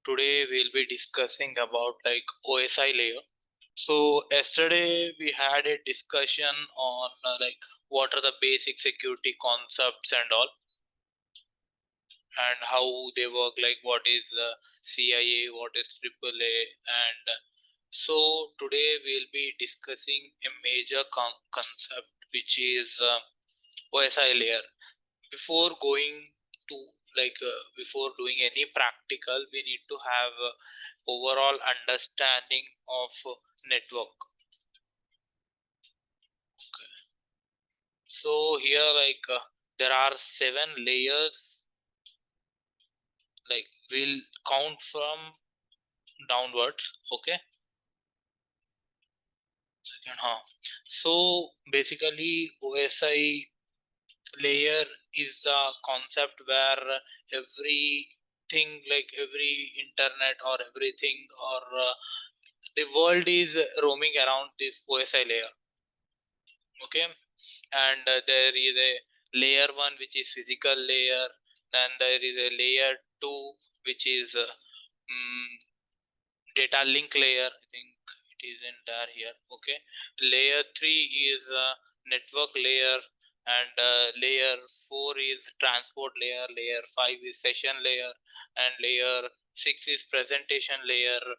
today we'll be discussing about OSI layer. So yesterday we had a discussion on what are the basic security concepts and all, and how they work, like what is CIA, what is AAA, and so today we'll be discussing a major concept which is OSI layer. Before going to before doing any practical, we need to have overall understanding of network. Okay. So here there are 7 layers, we'll count from downwards. Okay. Second, so basically OSI layer is the concept where everything, like every internet or everything, or the world is roaming around this OSI layer. Okay. And there is a layer 1 which is physical layer, then there is a layer 2 which is data link layer. I think it is in there here. Okay. Layer 3 is network layer, and layer 4 is transport layer, layer 5 is session layer, and layer 6 is presentation layer,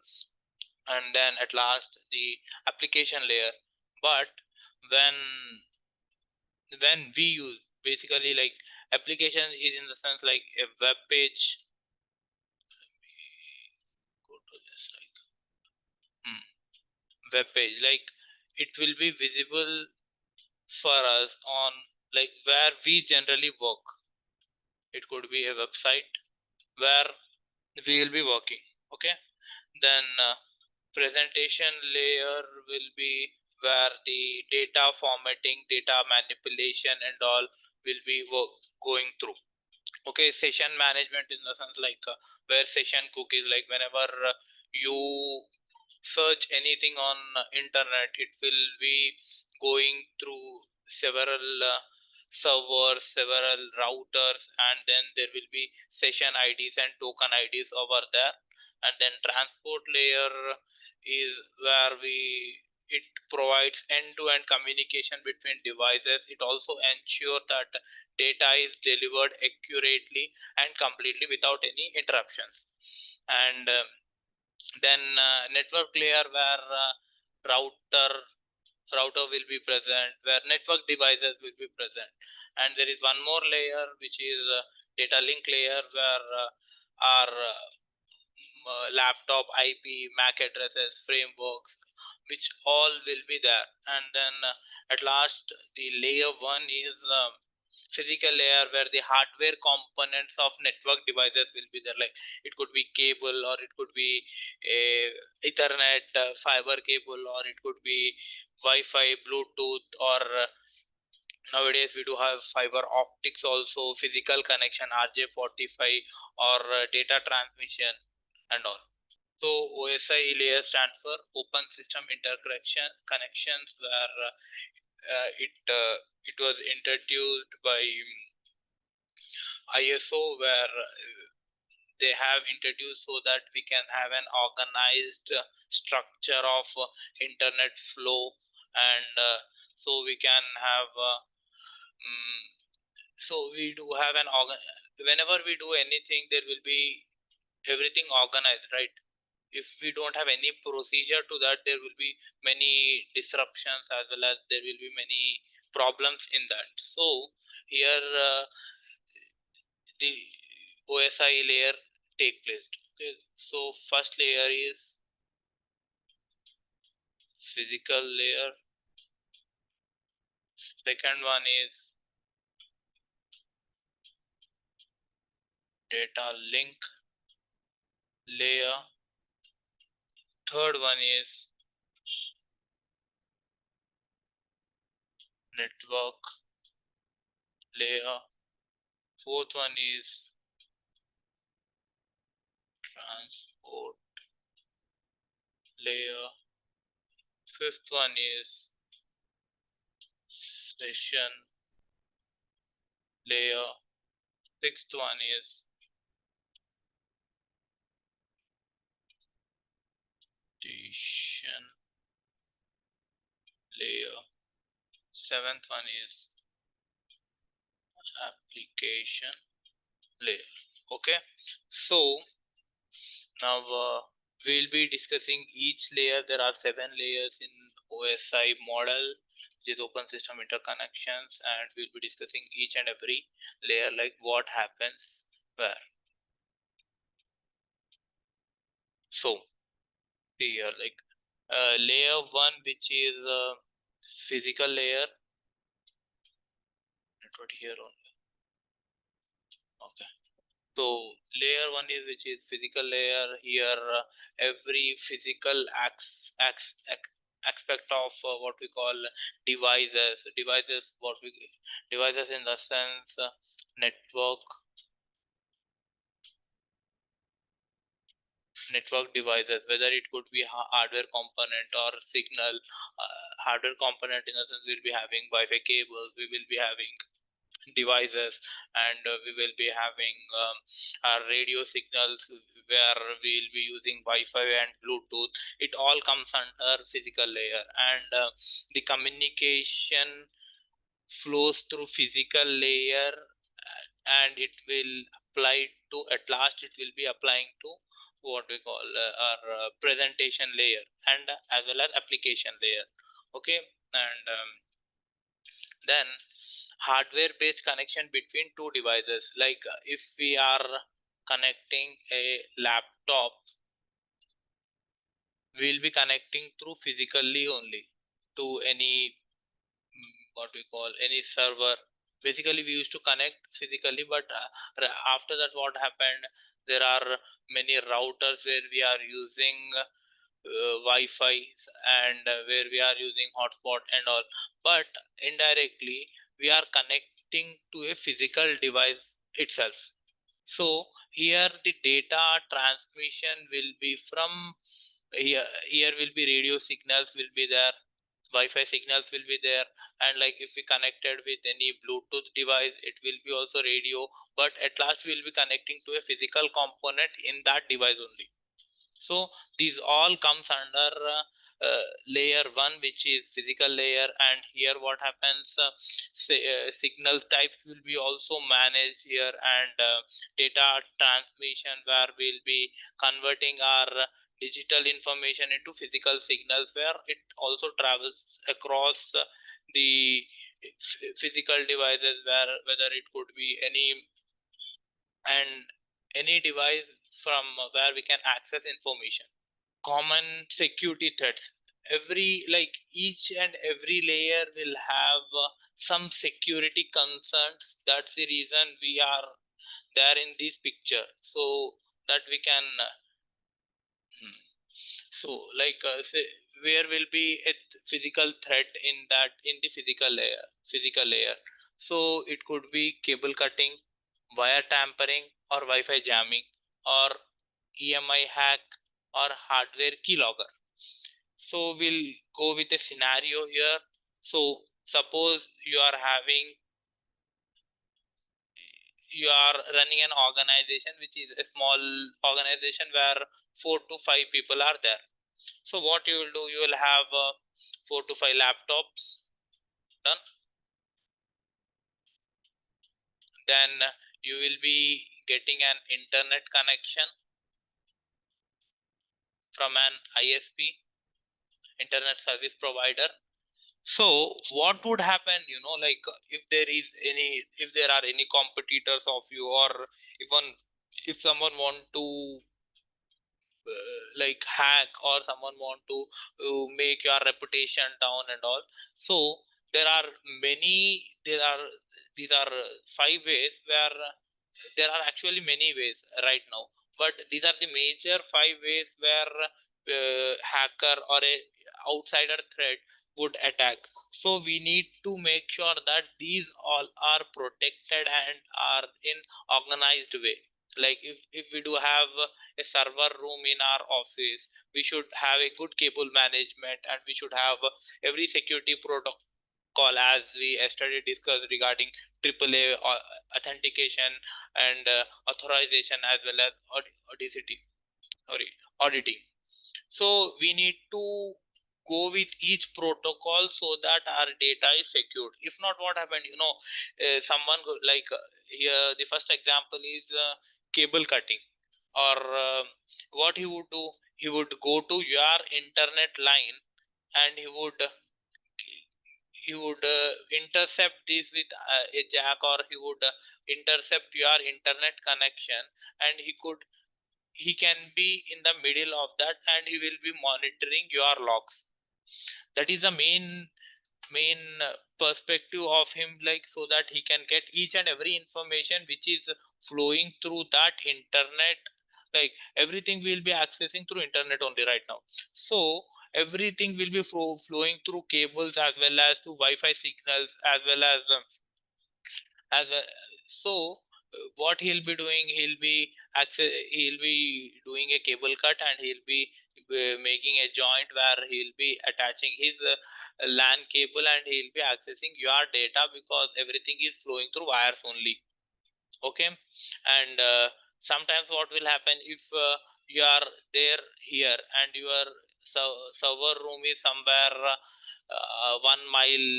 and then at last the application layer. But when we use, basically, like application is in the sense like a web page. Let me go to this, web page, like it will be visible for us on where we generally work. It could be a website where we will be working. Okay. Then presentation layer will be where the data formatting, data manipulation and all will be going through. Okay. Session management in the sense where session cookies, like whenever you search anything on internet, it will be going through several servers, several routers, and then there will be session IDs and token IDs over there. And then transport layer is where it provides end-to-end communication between devices. It also ensures that data is delivered accurately and completely without any interruptions. And then network layer, where router will be present, where network devices will be present. And there is one more layer which is data link layer, where our laptop IP, MAC addresses, frameworks, which all will be there. And then at last the layer 1 is physical layer, where the hardware components of network devices will be there. Like it could be cable, or it could be a Ethernet fiber cable, or it could be Wi-Fi, Bluetooth, or nowadays we do have fiber optics also, physical connection, RJ45, or data transmission and all. So OSI layer stands for Open System Interconnection connections, where it was introduced by ISO, where they have introduced so that we can have an organized structure of internet flow, and so we can have so we do have whenever we do anything, there will be everything organized, right? If we don't have any procedure to that, there will be many disruptions, as well as there will be many problems in that. So here the OSI layer take place. Okay. So first layer is physical layer, second one is data link layer, third one is network layer, fourth one is transport layer, fifth one is session layer, sixth one is layer. Seventh one is application layer. Okay, so now we'll be discussing each layer. There are 7 layers in OSI model, which is open system interconnections, and we'll be discussing each and every layer, like what happens where. So here, like layer 1, which is physical layer. Put here only. Okay. So layer 1 is which is physical layer. Here every physical aspect of what we call devices, devices in the sense network devices, whether it could be hardware component or signal. Hardware component in the sense we'll be having Wi-Fi cables, we will be having devices, and we will be having our radio signals where we'll be using Wi-Fi and Bluetooth. It all comes under physical layer, and the communication flows through physical layer, and it will apply to, at last it will be applying to what we call our presentation layer, and as well as application layer. Okay, and then hardware based connection between two devices, like if we are connecting a laptop, we'll be connecting through physically only to any what we call any server. Basically we used to connect physically, but after that what happened, there are many routers where we are using Wi-Fi, and where we are using hotspot and all, but indirectly we are connecting to a physical device itself. So here the data transmission will be from here will be radio signals will be there, Wi-Fi signals will be there, and like if we connected with any Bluetooth device, it will be also radio, but at last we will be connecting to a physical component in that device only. So these all comes under layer 1, which is physical layer. And here what happens, signal types will be also managed here, and data transmission, where we'll be converting our digital information into physical signals, where it also travels across the physical devices, where whether it could be any device from where we can access information. Common security threats, every like each and every layer will have some security concerns. That's the reason we are there in this picture, so that we can so like say, where will be a physical threat in that, in the physical layer. So it could be cable cutting, wire tampering, or Wi-Fi jamming, or EMI hack, or hardware keylogger. So we'll go with a scenario here. So suppose you are running an organization which is a small organization where 4 to 5 people are there. So what you will do, you will have 4 to 5 laptops done. Then you will be getting an internet connection from an ISP, internet service provider. So what would happen, like if there are any competitors of you, or even if someone want to like hack, or someone want to make your reputation down and all. So there are many, these are 5 ways where there are actually many ways right now, but these are the major 5 ways where hacker or a outsider threat would attack. So we need to make sure that these all are protected and are in organized way. Like if we do have a server room in our office, we should have a good cable management, and we should have every security protocol, as we yesterday discussed regarding AAA authentication and authorization, as well as audacity sorry auditing. So we need to go with each protocol so that our data is secured. If not, what happened, someone here the first example is cable cutting, or what he would do, he would go to your internet line, and he would intercept this with a jack, or he would intercept your internet connection, and he can be in the middle of that, and he will be monitoring your logs. That is the main perspective of him, like, so that he can get each and every information which is flowing through that internet. Like, everything will be accessing through internet only right now. So everything will be flowing through cables, as well as through Wi-Fi signals, as well as a, so what he'll be doing, he'll be doing a cable cut, and he'll be making a joint where he'll be attaching his LAN cable, and he'll be accessing your data, because everything is flowing through wires only. Okay. And sometimes what will happen, if you are there here, and your server room is somewhere 1 mile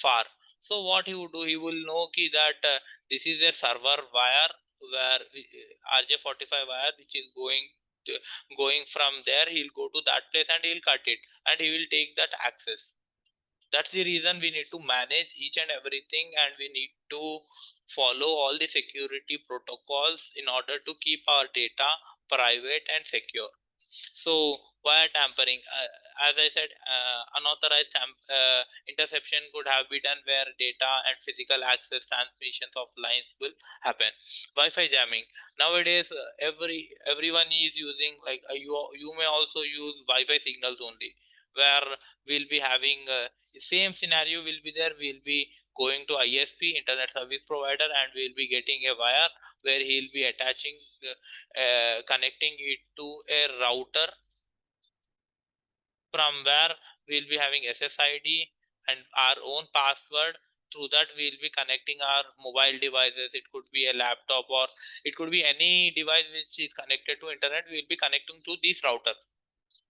far, so what he would do, he will know ki that this is a server wire, where RJ45 wire, which is going from there, he'll go to that place, and he'll cut it, and he will take that access. That's the reason we need to manage each and everything, and we need to follow all the security protocols in order to keep our data private and secure. So wire tampering, as I said, unauthorized interception could have been done where data and physical access transmissions of lines will happen. Wi-Fi jamming. Nowadays, everyone is using, like, you may also use Wi-Fi signals only, where we'll be having same scenario will be there. We'll be going to ISP, internet service provider, and we'll be getting a wire where he'll be attaching connecting it to a router, from where we'll be having SSID and our own password. Through that, we'll be connecting our mobile devices. It could be a laptop, or it could be any device which is connected to internet. We'll be connecting to this router.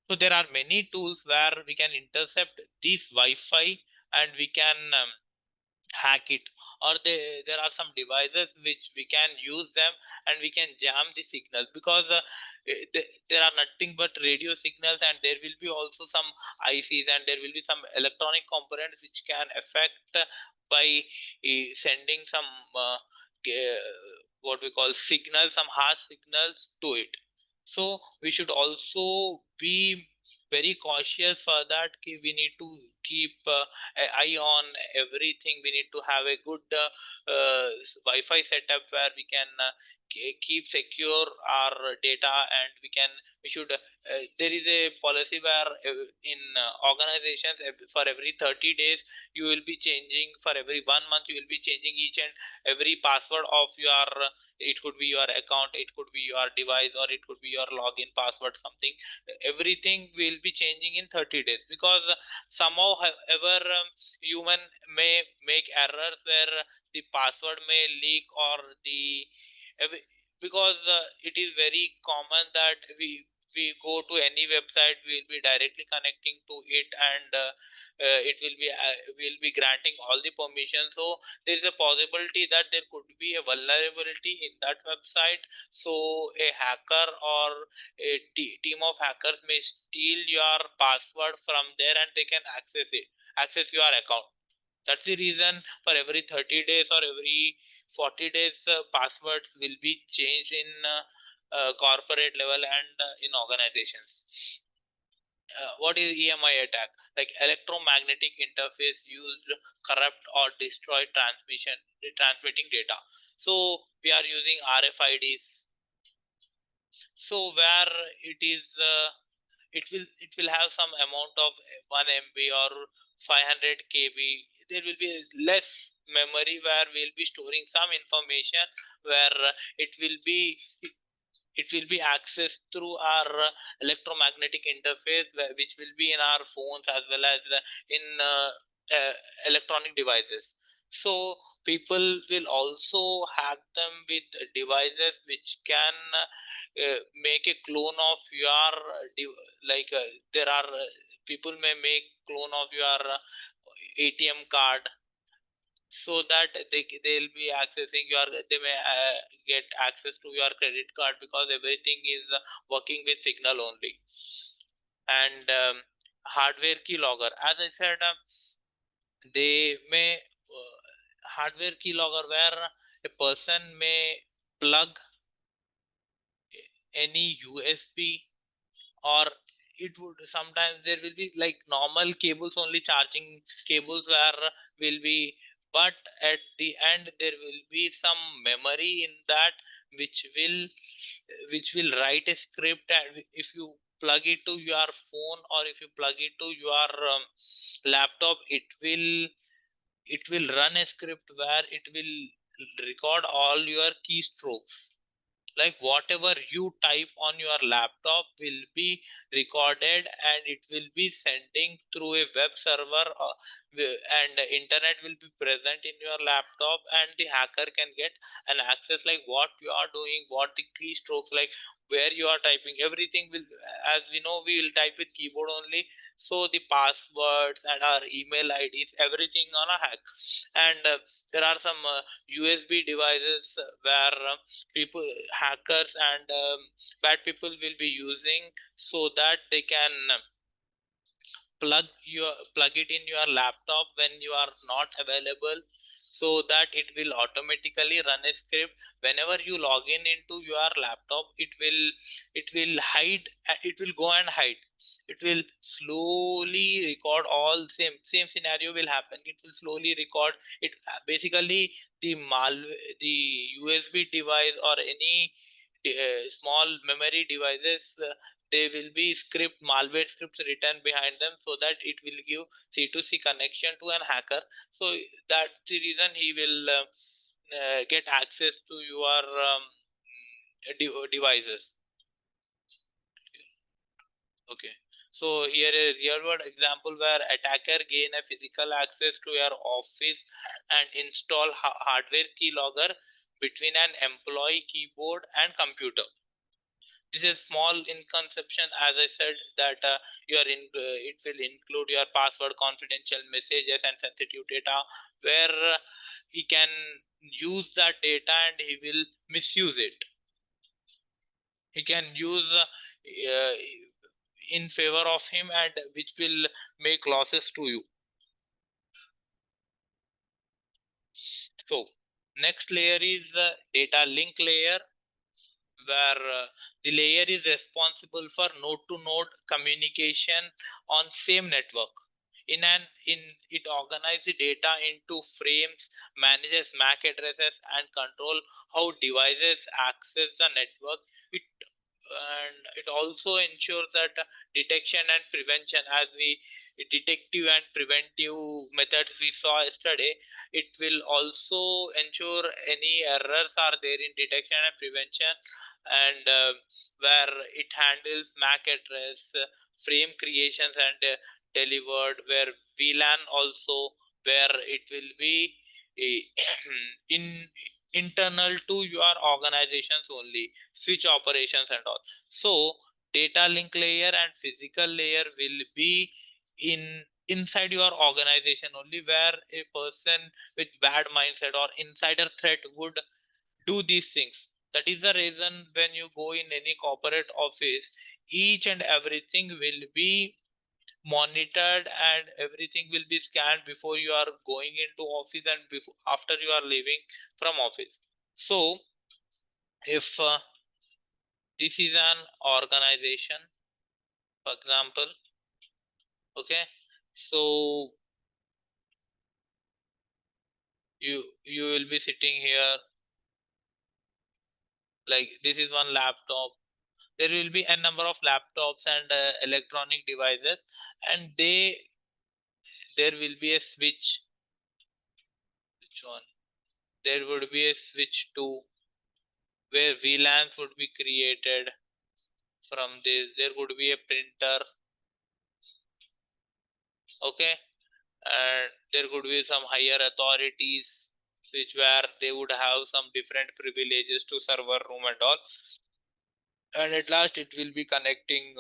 So there are many tools where we can intercept this Wi-Fi, and we can hack it. Or there are some devices which we can use them, and we can jam the signals, because there are nothing but radio signals, and there will be also some ICs, and there will be some electronic components which can affect by sending some what we call signals, some harsh signals to it. So we should also be very cautious for that. We need to keep eye on everything. We need to have a good Wi-Fi setup where we can keep secure our data, and we should there is a policy where in organizations, for every 30 days you will be changing, for every 1 month you will be changing each and every password of your it could be your account, it could be your device, or it could be your login password, something. Everything will be changing in 30 days, because somehow, however, human may make errors where the password may leak, or because it is very common that we go to any website, we will be directly connecting to it, and will be granting all the permissions. So there is a possibility that there could be a vulnerability in that website. So a hacker, or a team of hackers may steal your password from there, and they can access your account. That's the reason, for every 30 days or every 40 days, passwords will be changed in corporate level, and in organizations. What is EMI attack? Like, electromagnetic interface used corrupt or destroy transmitting data. So we are using RFIDs. So where it is it will have some amount of 1 MB or 500 KB. There will be less memory, where we'll be storing some information, where it will be accessed through our electromagnetic interface, which will be in our phones, as well as in electronic devices. So people will also hack them with devices which can make a clone of your there are people may make clone of your ATM card, so that they'll be accessing your, they may get access to your credit card, because everything is working with signal only. And hardware keylogger, as I said, they may hardware keylogger, where a person may plug any USB, or it would sometimes there will be like normal cables only, charging cables where will be, but at the end there will be some memory in that which will write a script, and if you plug it to your phone, or if you plug it to your laptop, it will run a script where it will record all your keystrokes, like whatever you type on your laptop will be recorded, and it will be sending through a web server, and the internet will be present in your laptop, and the hacker can get an access, like what you are doing, what the keystrokes, like where you are typing, everything will, as we know, we will type with keyboard only, so the passwords and our email IDs, everything on a hack. And there are some USB devices where people, hackers and bad people will be using, so that they can plug it in your laptop when you are not available, so that it will automatically run a script. Whenever you log in into your laptop, it will hide, it will go and hide, it will slowly record all, same scenario will happen, it will slowly record it. Basically the USB device or any small memory devices, there will be malware scripts written behind them, so that it will give C2C connection to an hacker. So that's the reason he will get access to your devices. Okay, so here a real world example where attacker gain a physical access to your office and install hardware keylogger between an employee keyboard and computer. This is small in conception, as I said, that it will include your password, confidential messages, and sensitive data, where he can use that data and he will misuse it. He can use in favor of him, and which will make losses to you. So next layer is the data link layer, where the layer is responsible for node to node communication on same network. In it organizes the data into frames, manages MAC addresses, and control how devices access the network. It and it also ensures that detection and prevention, as we detective and preventive methods we saw yesterday, it will also ensure any errors are there in detection and prevention. And where it handles MAC address, frame creations, and delivered, where VLAN also, where it will be in internal to your organizations only, switch operations and all. So data link layer and physical layer will be in inside your organization only, where a person with bad mindset or insider threat would do these things. That is the reason when you go in any corporate office, each and everything will be monitored, and everything will be scanned before you are going into office and before after you are leaving from office. So if this is an organization, for example, okay, so you will be sitting here, like this is one laptop, there will be a number of laptops and electronic devices, and there will be a switch. Which one? There would be a switch to where VLANs would be created. From this there would be a printer, okay, and there could be some higher authorities which where they would have some different privileges to server room and all, and at last it will be connecting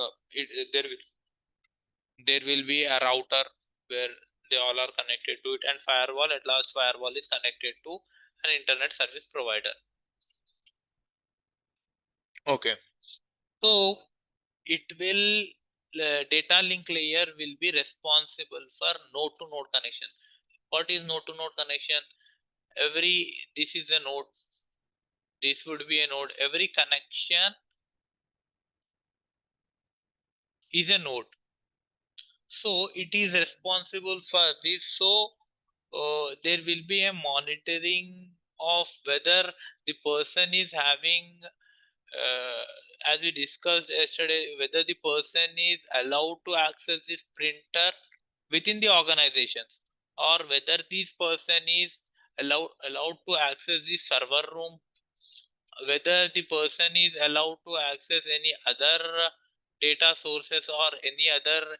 there will be a router where they all are connected to it, and firewall, at last firewall is connected to an internet service provider. Okay, so it will data link layer will be responsible for node to node connection. What is node to node connection? This is a node, this would be a node, every connection is a node, so it is responsible for this. So there will be a monitoring of whether the person is having as we discussed yesterday, whether the person is allowed to access this printer within the organizations, or whether this person is allowed to access the server room, whether the person is allowed to access any other data sources or any other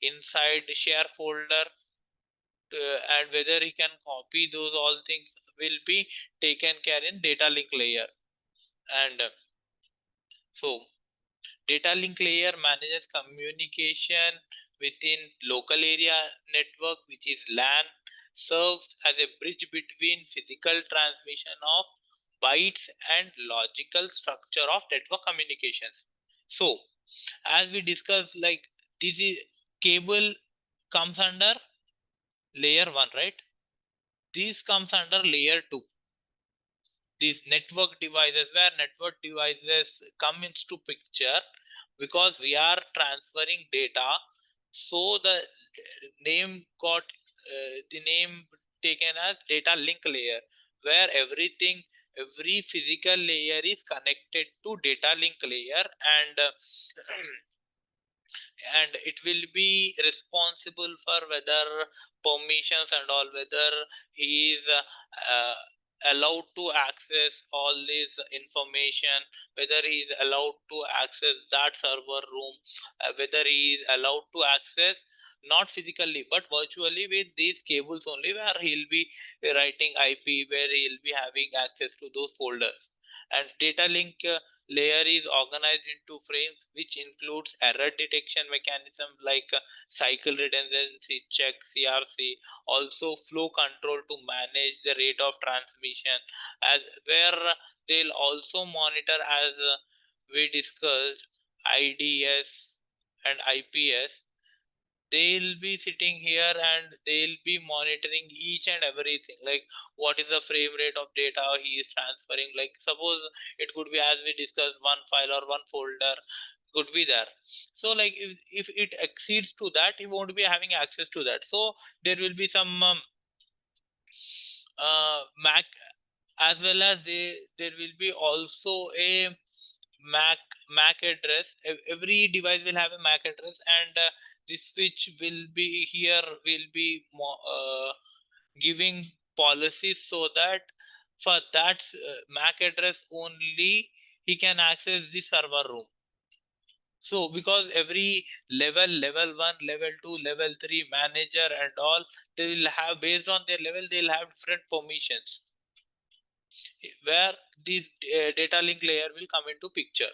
inside share folder, and whether he can copy those, all things will be taken care in data link layer. And so data link layer manages communication within local area network, which is LAN, serves as a bridge between physical transmission of bytes and logical structure of network communications. So, as we discussed, like this is cable comes under layer 1, right? This comes under layer 2. These network devices, where network devices come into picture, because we are transferring data, so the name got the name taken as data link layer, where every physical layer is connected to data link layer, and it will be responsible for whether permissions and all, whether he is allowed to access all this information, whether he is allowed to access that server room, whether he is allowed to access not physically but virtually with these cables only, where he'll be writing IP, where he'll be having access to those folders. And data link layer is organized into frames, which includes error detection mechanism like cycle redundancy check, CRC, also flow control to manage the rate of transmission, as where they'll also monitor, as we discussed, IDS and IPS. They'll be sitting here and they'll be monitoring each and everything, like what is the frame rate of data he is transferring. Like suppose it could be, as we discussed, one file or one folder could be there. So like if it exceeds to that, he won't be having access to that. So there will be some mac, as well as there will be also a mac mac address. Every device will have a mac address, and the switch will be here, will be giving policies, so that for that mac address only he can access the server room. So because every level 1, level 2, level 3 manager and all, they will have, based on their level, they'll have different permissions, where this data link layer will come into picture.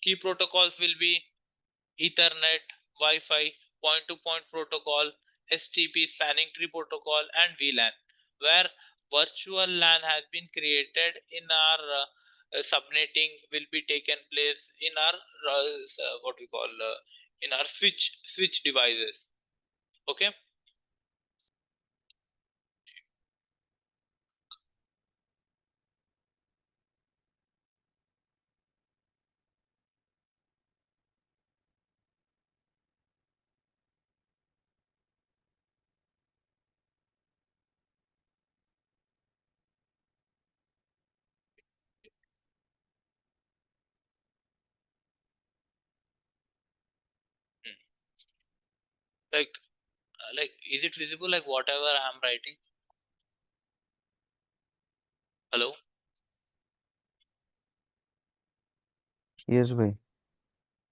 Key protocols will be Ethernet, Wi-Fi, point-to-point protocol, STP, spanning tree protocol, and VLAN, where virtual LAN has been created in our subnetting will be taken place in our what we call in our switch devices. Okay. Hmm. Like is it visible, like whatever I'm writing? Hello. Yes, bhai.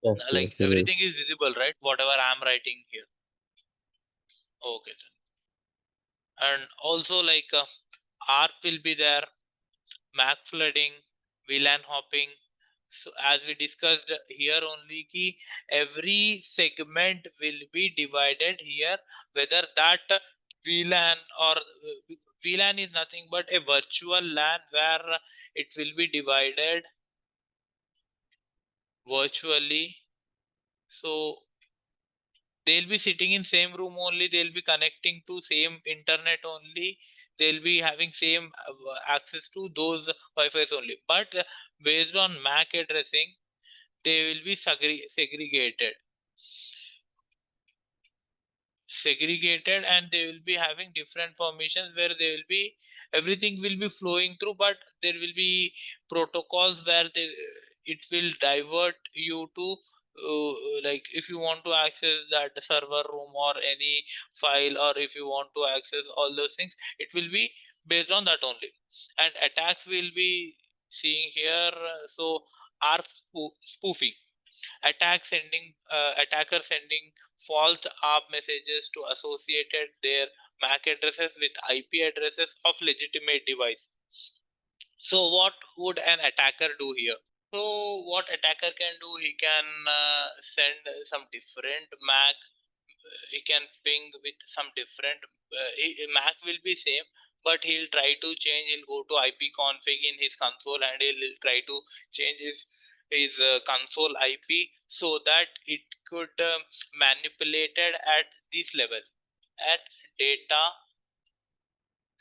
Yes, Like yes, it is. everything is visible, right? Whatever I'm writing here. Okay then. And also like ARP will be there, MAC flooding, VLAN hopping. So as we discussed here only ki every segment will be divided here, whether that VLAN or VLAN is nothing but a virtual LAN where it will be divided virtually. So they'll be sitting in same room only, they'll be connecting to same internet only, they'll be having same access to those Wi-Fi's only, but based on MAC addressing they will be segregated and they will be having different permissions where they will be everything will be flowing through, but there will be protocols where it will divert you to like if you want to access that server room or any file, or if you want to access all those things, it will be based on that only. And attacks will be seeing here. So are spoofing, attacker sending false ARP messages to associated their MAC addresses with IP addresses of legitimate device. So what would an attacker do here? So what attacker can do, he can send some different MAC, he can ping with some different MAC will be same, but he'll try to change, he'll go to IP config in his console and he'll try to change his console IP so that it could manipulated at this level, at data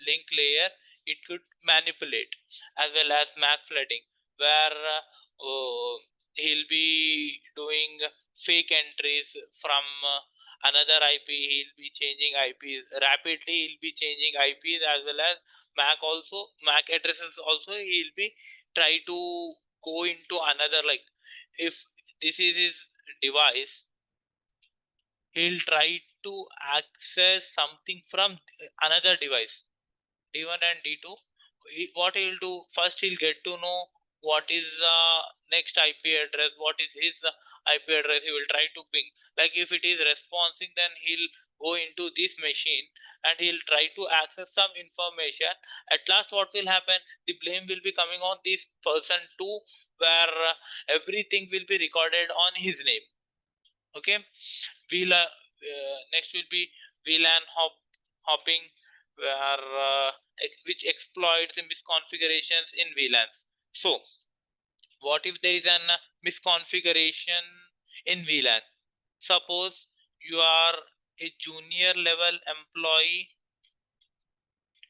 link layer, it could manipulate, as well as MAC flooding where he'll be doing fake entries from another IP, he'll be changing IPs rapidly, he'll be changing IPs as well as MAC addresses also, he'll be try to go into another, like if this is his device, he'll try to access something from another device, D1 and D2. What he'll do first, he'll get to know what is next IP address, what is his IP address, he will try to ping. Like if it is responding, then he'll go into this machine and he'll try to access some information. At last what will happen, the blame will be coming on this person too, where everything will be recorded on his name. Okay, next will be VLAN hopping, where which exploits the misconfigurations in VLANs. So what if there is an misconfiguration in VLAN? Suppose you are a junior level employee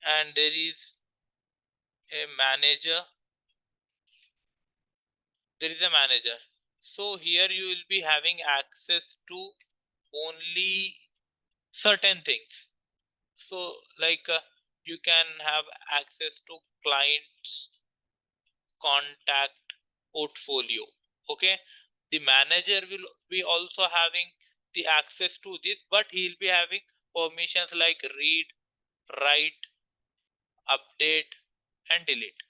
and there is a manager, so here you will be having access to only certain things. So like you can have access to clients contact portfolio. Okay, the manager will be also having the access to this, but he'll be having permissions like read, write, update and delete.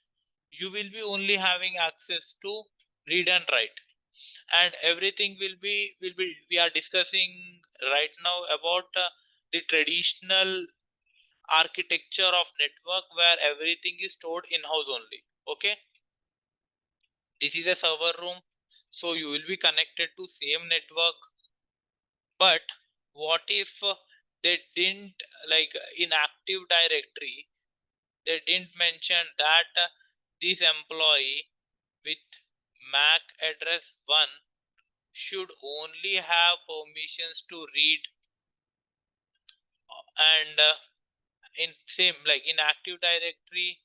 You will be only having access to read and write, and everything will be we are discussing right now about the traditional architecture of network where everything is stored in-house only. Okay, this is a server room, so you will be connected to same network. But what if they didn't, like in Active Directory they didn't mention that this employee with MAC address 1 should only have permissions to read, and in same like in Active Directory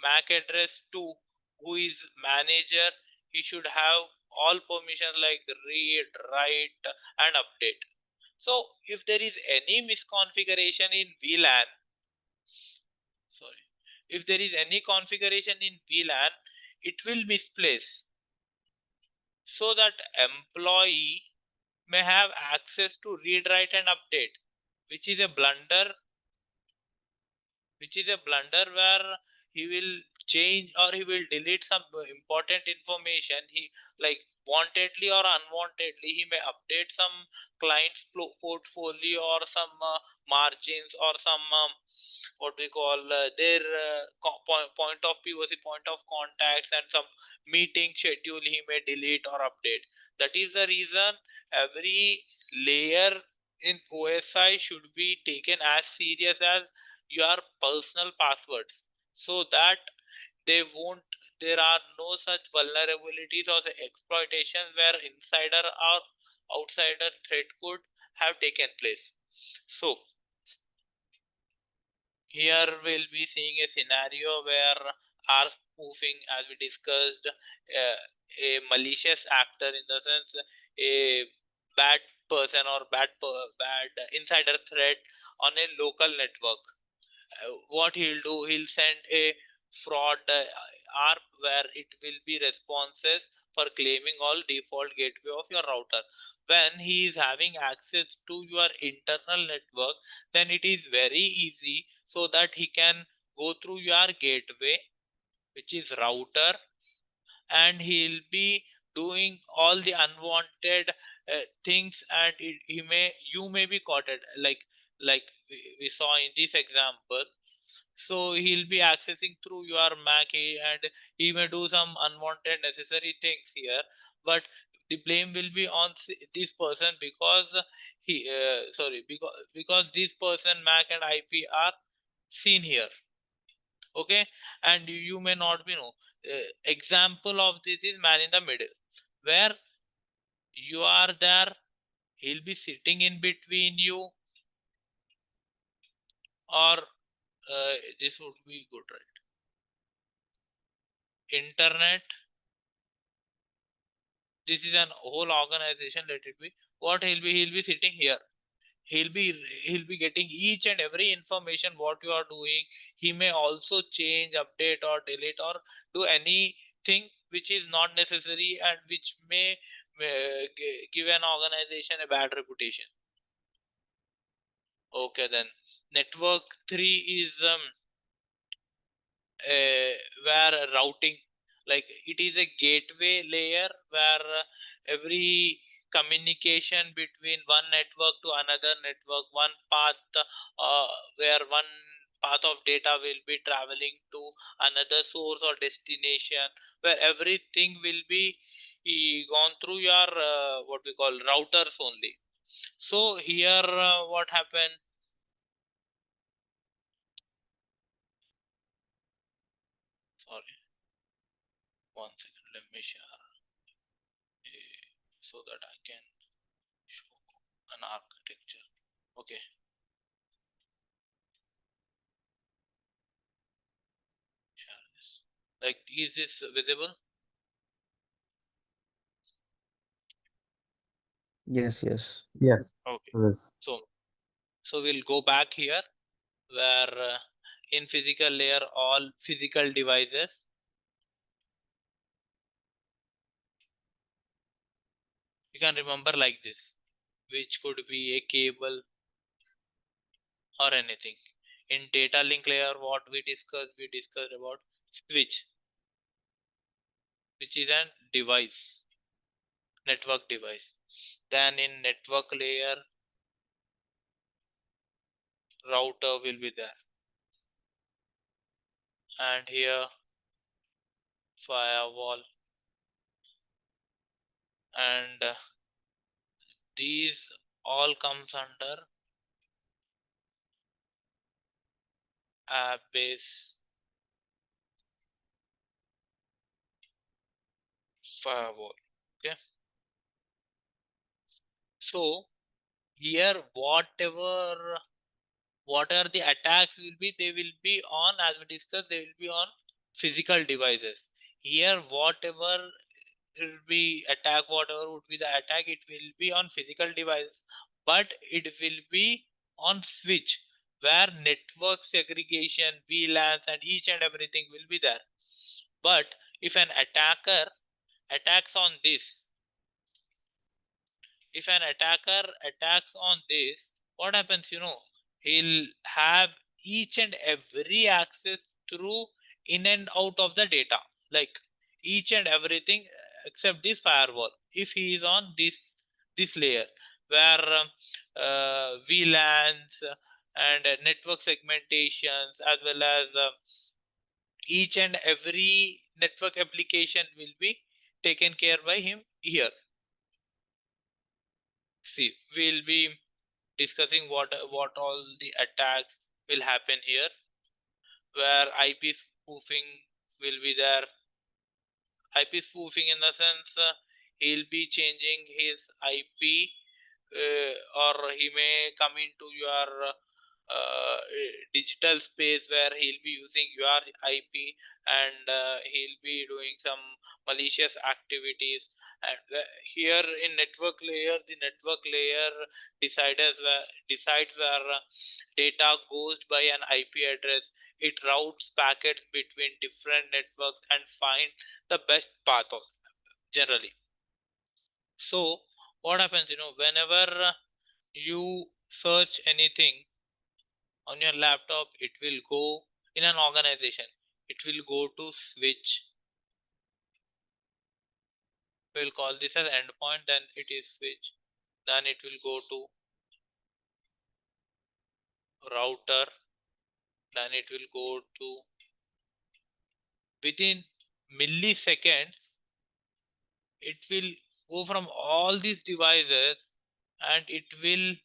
MAC address 2, who is manager, he should have all permissions like read, write and update. So if there is any misconfiguration in VLAN, sorry, if there is any configuration in VLAN, it will misplace, so that employee may have access to read, write and update, which is a blunder, where he will change or he will delete some important information. He like wantedly or unwantedly, he may update some client's portfolio or some margins or some what we call their point of POC, point of contacts, and some meeting schedule he may delete or update. That is the reason every layer in OSI should be taken as serious as your personal passwords, so that they won't there are no such vulnerabilities or exploitations where insider or outsider threat could have taken place. So here we'll be seeing a scenario where our spoofing, as we discussed, a malicious actor, in the sense a bad person or bad insider threat on a local network. What he'll do, he'll send a fraud ARP where it will be responses for claiming all default gateway of your router. When he is having access to your internal network, then it is very easy, so that he can go through your gateway, which is router, and he'll be doing all the unwanted things, and you may be caught at, like we saw in this example. So he'll be accessing through your Mac, and he may do some unwanted necessary things here, but the blame will be on this person, because because this person Mac and IP are seen here. Okay, and you may not be know. Example of this is man in the middle, where you are there, he'll be sitting in between you, or this would be good, right? Internet, this is an whole organization, let it be. What he'll be sitting here, he'll be getting each and every information what you are doing. He may also change, update, or delete, or do anything which is not necessary, and which may give an organization a bad reputation. Okay, then network 3 is where routing, like it is a gateway layer where every communication between one network to another network, one path, where one path of data will be traveling to another source or destination, where everything will be gone through your what we call routers only. So here what happened, sorry, one second, let me share so that I can show an architecture. Okay, share this. Like, is this visible? Yes, yes. Yes. Okay. Yes. So we'll go back here, where in physical layer, all physical devices, you can remember like this, which could be a cable or anything. In data link layer, what we discussed about switch, which is an device, network device. Then in network layer, router will be there, and here firewall, and these all comes under app based firewall. Okay, so here whatever the attacks will be, they will be on, as we discussed, they will be on physical devices. Here whatever will be attack, whatever would be the attack, it will be on physical devices, but it will be on switch, where network segregation, VLANs, and each and everything will be there. But if an attacker attacks on this, if an attacker attacks on this, what happens, he'll have each and every access through in and out of the data, like each and everything, except this firewall if he is on this layer where VLANs and network segmentations as well as each and every network application will be taken care by him here. See, we'll be discussing what all the attacks will happen here, where IP spoofing will be there. IP spoofing in the sense he'll be changing his IP, or he may come into your digital space where he'll be using your IP, and he'll be doing some malicious activities. And here in network layer, the network layer decides where data goes by an IP address. It routes packets between different networks and find the best path generally. So what happens, whenever you search anything on your laptop, it will go in an organization, it will go to switch. We'll call this as endpoint, then it is switch, then it will go to router, then it will go to, within milliseconds it will go from all these devices, and it will,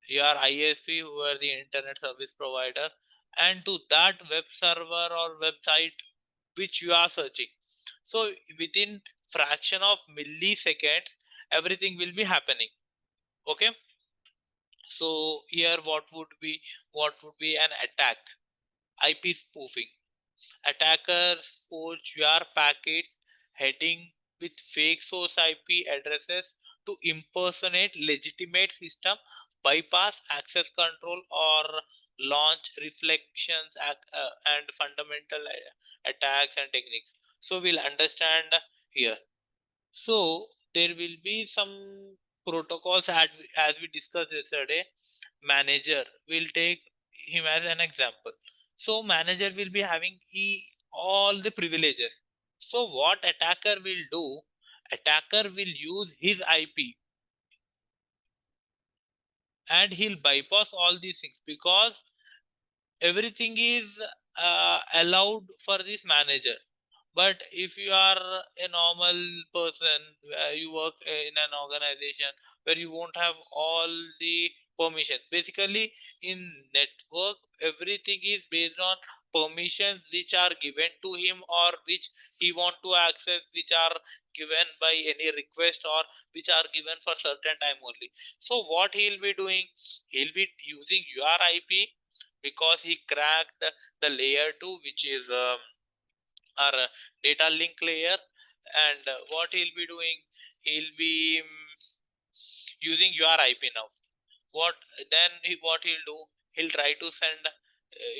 your ISP, who are the internet service provider, and to that web server or website which you are searching. So within fraction of milliseconds everything will be happening. Okay, so here what would be an attack? IP spoofing. Attackers forge your packets heading with fake source IP addresses to impersonate legitimate system, bypass access control, or launch reflections and fundamental attacks and techniques. So we'll understand here. So there will be some protocols as we discussed yesterday. Manager, will take him as an example. So manager will be having all the privileges. So what attacker will do? Attacker will use his IP and he'll bypass all these things because everything is allowed for this manager. But if you are a normal person, you work in an organization where you won't have all the permissions. Basically, in network, everything is based on permissions which are given to him or which he want to access, which are given by any request or which are given for certain time only. So what he'll be doing? He'll be using your IP because he cracked the layer 2, which is our data link layer. And what he'll be doing, he'll be using your IP now. What then what he'll do, he'll try to send,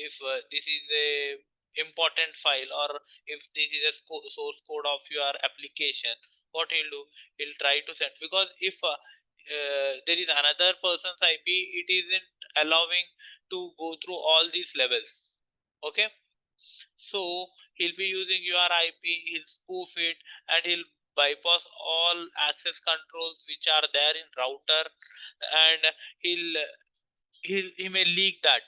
if this is a important file or if this is a source code of your application, what he'll do, he'll try to send, because if there is another person's IP, it isn't allowing to go through all these levels. Okay, so he'll be using your IP, he'll spoof it, and he'll bypass all access controls which are there in router, and he'll he may leak that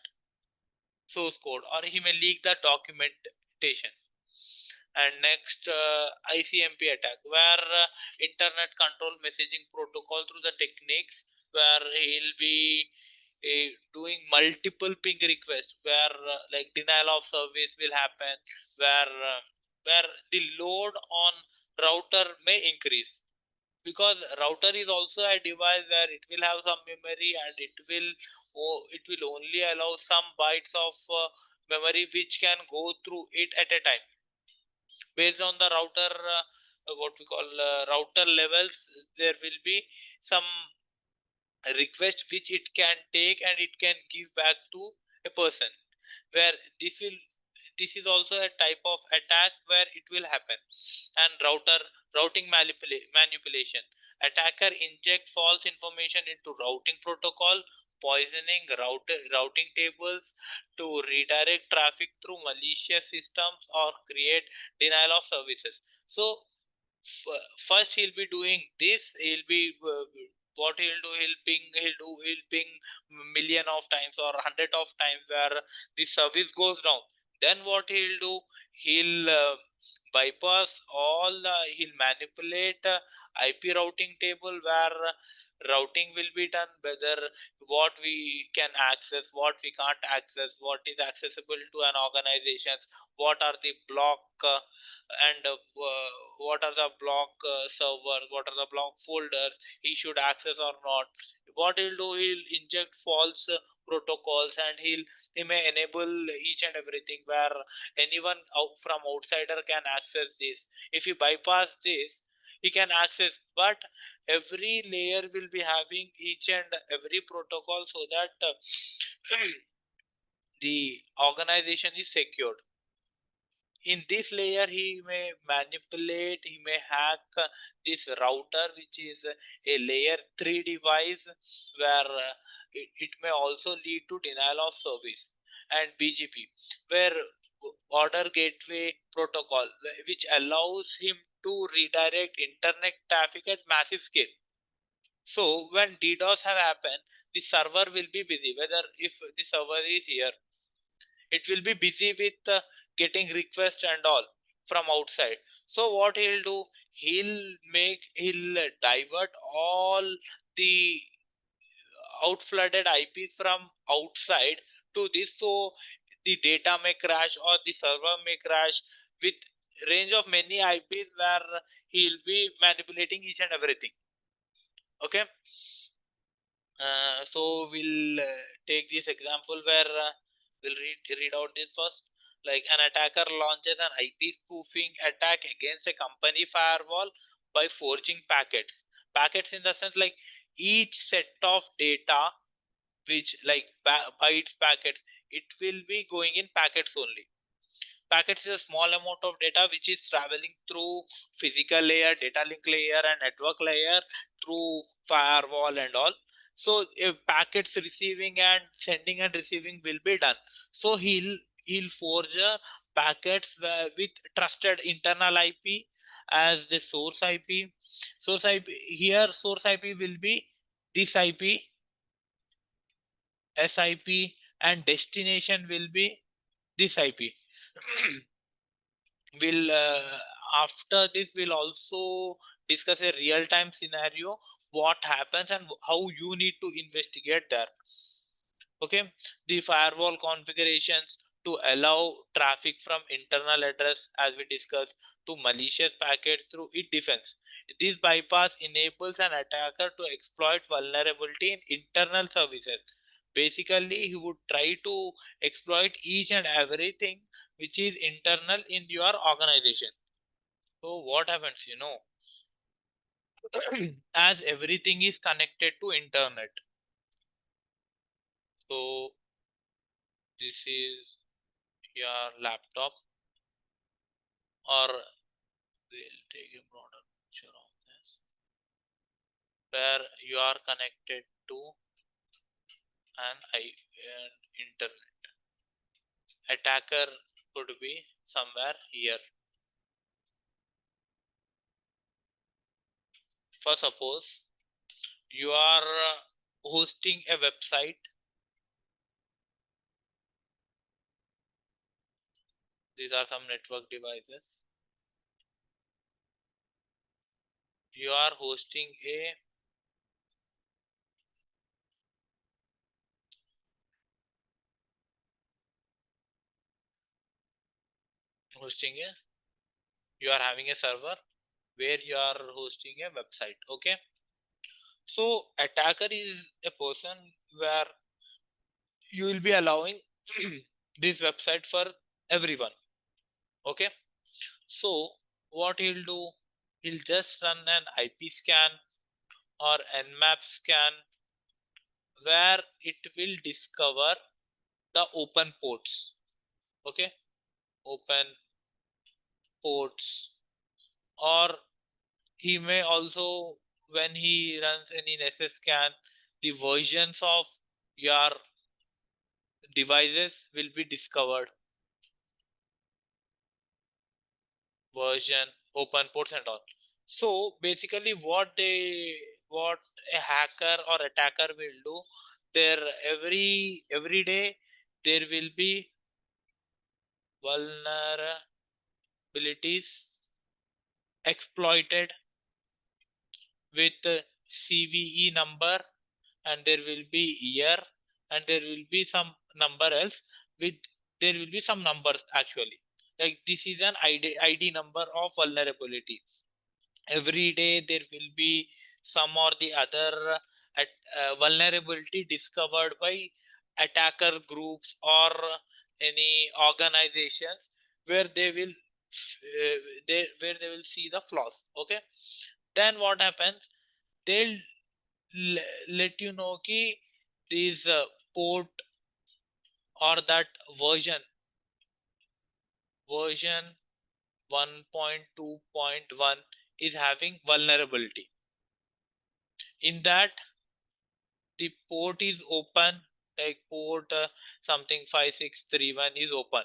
source code, or he may leak the documentation. And next, ICMP attack, where internet control messaging protocol through the techniques where he'll be doing multiple ping requests, where like denial of service will happen, where the load on router may increase, because router is also a device where it will have some memory, and it will only allow some bytes of memory which can go through it at a time. Based on the router, what we call router levels, there will be some request which it can take and it can give back to a person, where this is also a type of attack where it will happen. And routing manipulation, attacker inject false information into routing protocol, poisoning routing tables to redirect traffic through malicious systems or create denial of services. So first he'll be doing this. He'll be what he'll do. He'll ping million of times or hundred of times where the service goes down. Then what he'll do? He'll bypass all the. He'll manipulate IP routing table where routing will be done, whether what we can access, what we can't access, what is accessible to an organization, what are the block and what are the block servers, what are the block folders he should access or not. What he'll do, he'll inject false protocols, and he may enable each and everything where anyone out from outsider can access this. If he bypass this, he can access, but every layer will be having each and every protocol so that the organization is secured. In this layer he may manipulate, he may hack this router, which is a layer 3 device, where it may also lead to denial of service, and BGP, where order gateway protocol, which allows him to redirect internet traffic at massive scale. So when DDoS have happened, the server will be busy. Whether if the server is here, it will be busy with getting requests and all from outside. So what he'll do, he'll divert all the outflooded IPs from outside to this, so the data may crash or the server may crash with range of many IPs where he'll be manipulating each and everything. Okay. So we'll take this example where we'll read out this first. Like an attacker launches an IP spoofing attack against a company firewall by forging packets. Packets in the sense like each set of data, which like bytes packets, it will be going in packets only. Packets is a small amount of data which is traveling through physical layer, data link layer, and network layer through firewall and all. So if packets receiving and sending and receiving will be done, so he'll forge a packets with trusted internal IP as the source IP. Source IP here, source IP will be this IP, SIP, and destination will be this IP. We'll after this we'll also discuss a real-time scenario, what happens and how you need to investigate there. Okay. The firewall configurations to allow traffic from internal address, as we discussed, to malicious packets through it defense. This bypass enables an attacker to exploit vulnerability in internal services. Basically he would try to exploit each and everything which is internal in your organization. So what happens, as everything is connected to internet. So this is your laptop, or we'll take a broader picture of this, where you are connected to an internet. Attacker could be somewhere here. For suppose you are hosting a website. These are some network devices. You are hosting a you are having a server where you are hosting a website. Okay. So attacker is a person where you will be allowing this website for everyone. Okay. So what he'll do, he'll just run an IP scan or nmap scan, where it will discover the open ports. Okay. Open ports. Or he may also, when he runs any necessary scan, the versions of your devices will be discovered. Version open ports and all. So basically what a hacker or attacker will do, there every day there will be vulnerabilities exploited with CVE number, and there will be year, and there will be some number else with, there will be some numbers actually, like this is an ID number of vulnerability. Every day there will be some or the other vulnerability discovered by attacker groups or any organizations, where they will where they will see the flaws. Okay, then what happens, they'll let you know ki this port or that version 1.2.1 is having vulnerability. In that, the port is open, like port something 5631 is open,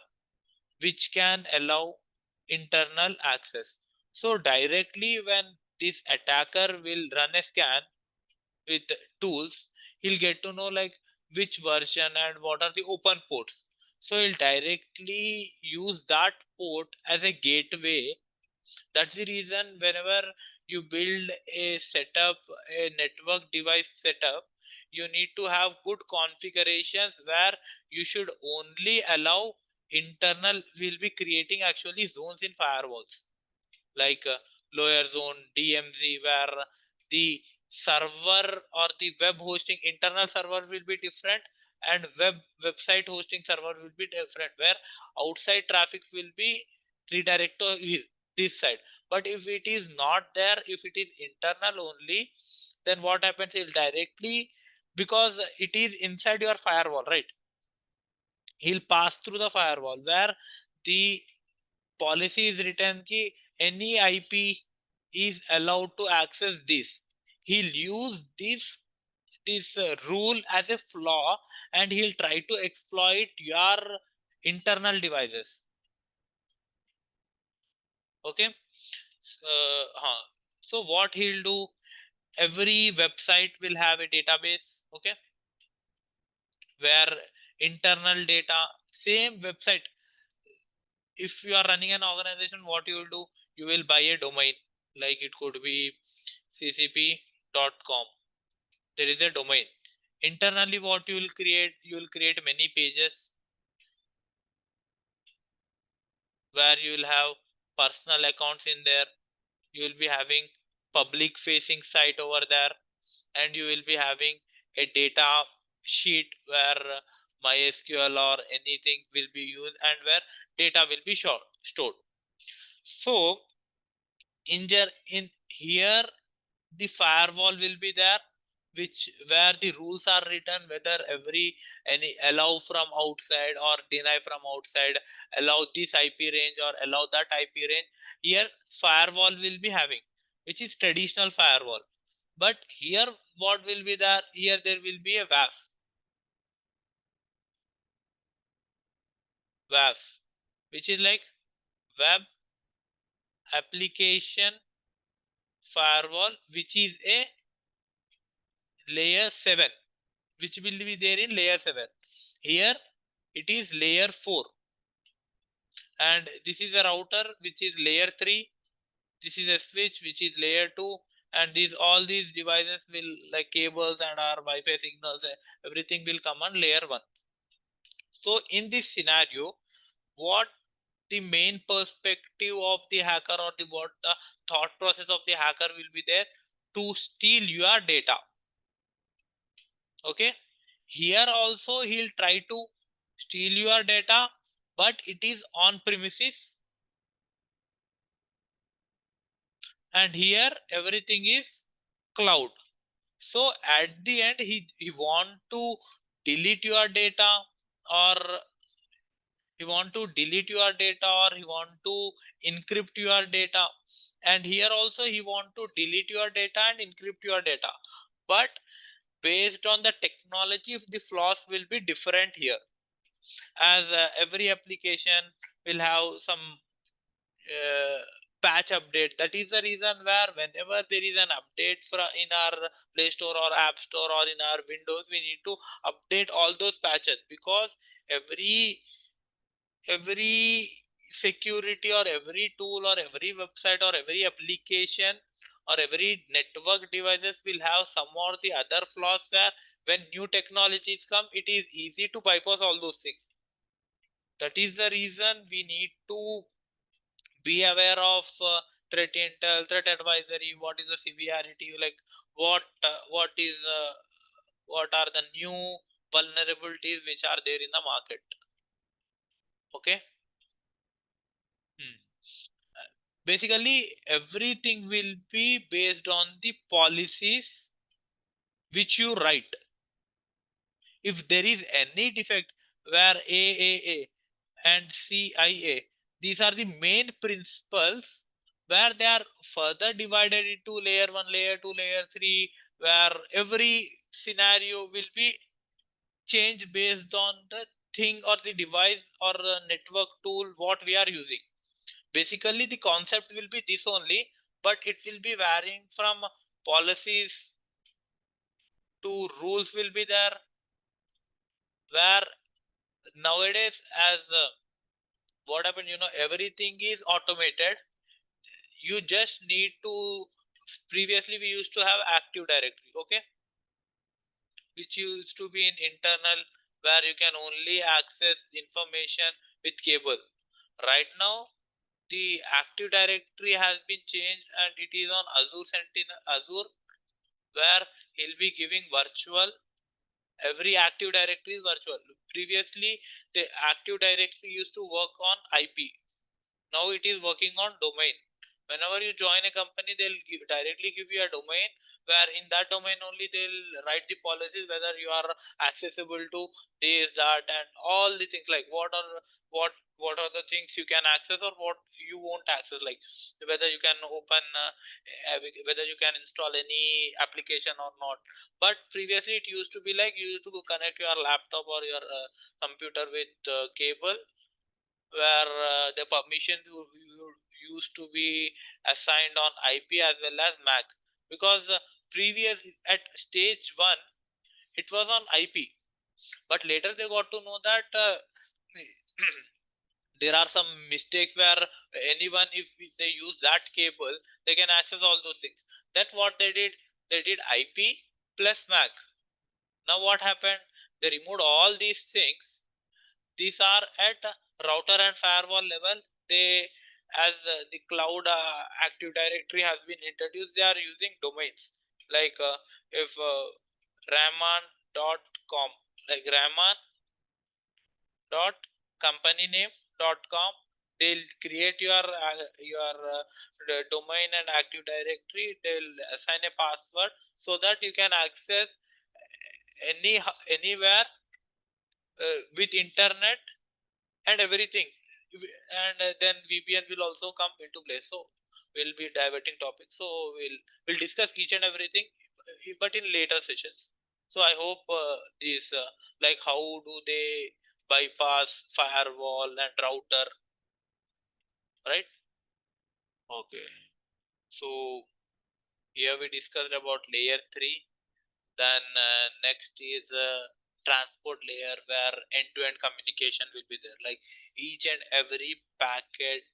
which can allow internal access. So directly when this attacker will run a scan with tools, he'll get to know like which version and what are the open ports. So he'll directly use that port as a gateway. That's the reason whenever you build a setup, a network device setup, you need to have good configurations where you should only allow internal, will be creating actually zones in firewalls, like lower zone DMZ, where the server or the web hosting internal server will be different, and website hosting server will be different, where outside traffic will be redirected to this side. But if it is not there, if it is internal only, then what happens is directly, because it is inside your firewall, right, he'll pass through the firewall, where the policy is written ki any IP is allowed to access this. He'll use this rule as a flaw, and he'll try to exploit your internal devices. Okay, so what he'll do, every website will have a database. Okay, where internal data, same website, if you are running an organization, what you will do, you will buy a domain, like it could be ccp.com. There is a domain. Internally what you will create, you will create many pages where you will have personal accounts in there, you will be having public facing site over there, and you will be having a data sheet where MySQL or anything will be used, and where data will be stored. So in here the firewall will be there, which where the rules are written, whether any allow from outside or deny from outside, allow this IP range or allow that IP range. Here firewall will be having, which is traditional firewall. But here what will be there, here there will be a WAF, which is like web application firewall, which is a layer 7, which will be there in layer 7. Here it is layer 4, and this is a router which is layer 3. This is a switch which is layer 2, and these all these devices will, like cables and our Wi-Fi signals, everything will come on layer 1. So in this scenario, what the main perspective of the hacker, or the what the thought process of the hacker will be there, to steal your data. Okay, here also he'll try to steal your data, but it is on premises, and here everything is cloud. So at the end he want to delete your data, or he want to delete your data, or he want to encrypt your data, and here also he want to delete your data and encrypt your data. But based on the technology, the flaws will be different here, as every application will have some patch update. That is the reason where whenever there is an update in our Play Store or App Store or in our Windows, we need to update all those patches, because every security or every tool or every website or every application or every network devices will have some or the other flaws, where when new technologies come, it is easy to bypass all those things. That is the reason we need to be aware of threat intel, threat advisory, what is the severity, like what are the new vulnerabilities which are there in the market. Okay. Basically, everything will be based on the policies which you write. If there is any defect where AAA and CIA, these are the main principles, where they are further divided into layer 1, layer 2, layer 3, where every scenario will be changed based on the thing or the device or network tool what we are using. Basically, the concept will be this only, but it will be varying from policies to rules will be there, where nowadays, as what happened, everything is automated. You just need to, previously we used to have active directory, okay, which used to be in internal, where you can only access information with cable. Right now, the active directory has been changed and it is on Azure Sentinel, Azure, where he'll be giving virtual. Every active directory is virtual. Previously, the active directory used to work on IP. Now it is working on domain. Whenever you join a company, they'll directly give you a domain, where in that domain only they'll write the policies, whether you are accessible to this, that, and all the things, like what are the things you can access or what you won't access, like whether you can open whether you can install any application or not. But previously it used to be like, you used to connect your laptop or your computer with cable, where the permissions used to be assigned on IP as well as MAC, because previous at stage 1 it was on IP, but later they got to know that there are some mistakes where anyone, if they use that cable, they can access all those things. Then what they did IP plus MAC. Now what happened, they removed all these things. These are at router and firewall level. They, as the cloud active directory has been introduced, they are using domains, like if raman.com, like raman dot company name .com, they'll create your domain and active directory. They'll assign a password so that you can access anywhere with internet and everything. And then VPN will also come into play. So we'll be diverting topics, so we'll discuss each and everything, but in later sessions. So I hope this like how do they bypass firewall and router, right? Okay, so here we discussed about layer 3. Then next is transport layer, where end-to-end communication will be there, like each and every packet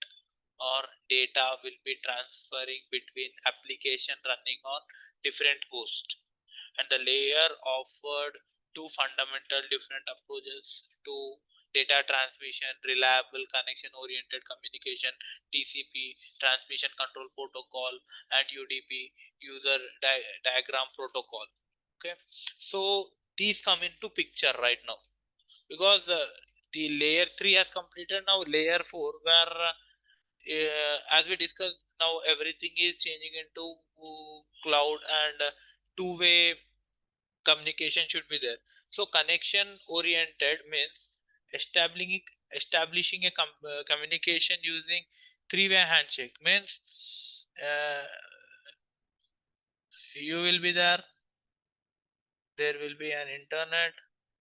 or data will be transferring between application running on different hosts. And the layer offered two fundamental different approaches to data transmission: reliable connection oriented communication, TCP, transmission control protocol, and UDP, user diagram protocol. Okay, so these come into picture right now, because the layer 3 has completed. Now layer 4, where as we discussed, now everything is changing into cloud, and two-way communication should be there. So connection oriented means establishing establishing a communication using three-way handshake, means you will be there, there will be an internet,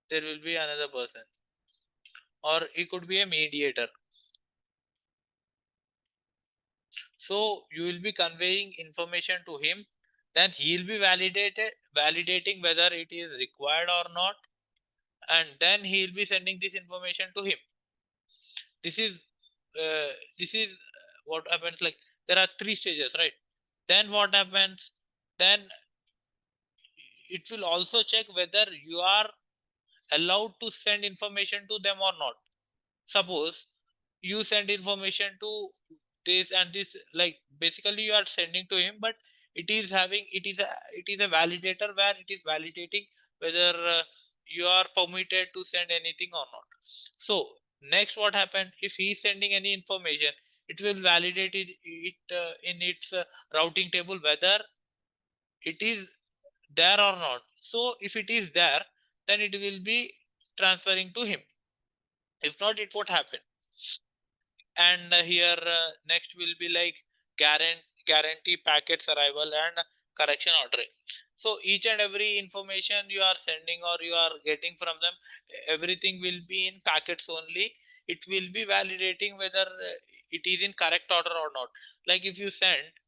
there will be another person, or it could be a mediator. So you will be conveying information to him, then he'll be validating whether it is required or not, and then he'll be sending this information to him. This is what happens. Like, there are 3 stages, right? Then what happens? Then it will also check whether you are allowed to send information to them or not. Suppose you send information to this and this, like basically you are sending to him, but it is a validator where it is validating whether you are permitted to send anything or not. So next, what happened, if he is sending any information, it will validate it in its routing table whether it is there or not. So if it is there, then it will be transferring to him. If not, it won't happen. And here next will be like guarantee packets arrival and correction ordering. So each and every information you are sending or you are getting from them, everything will be in packets only. It will be validating whether it is in correct order or not. Like if you send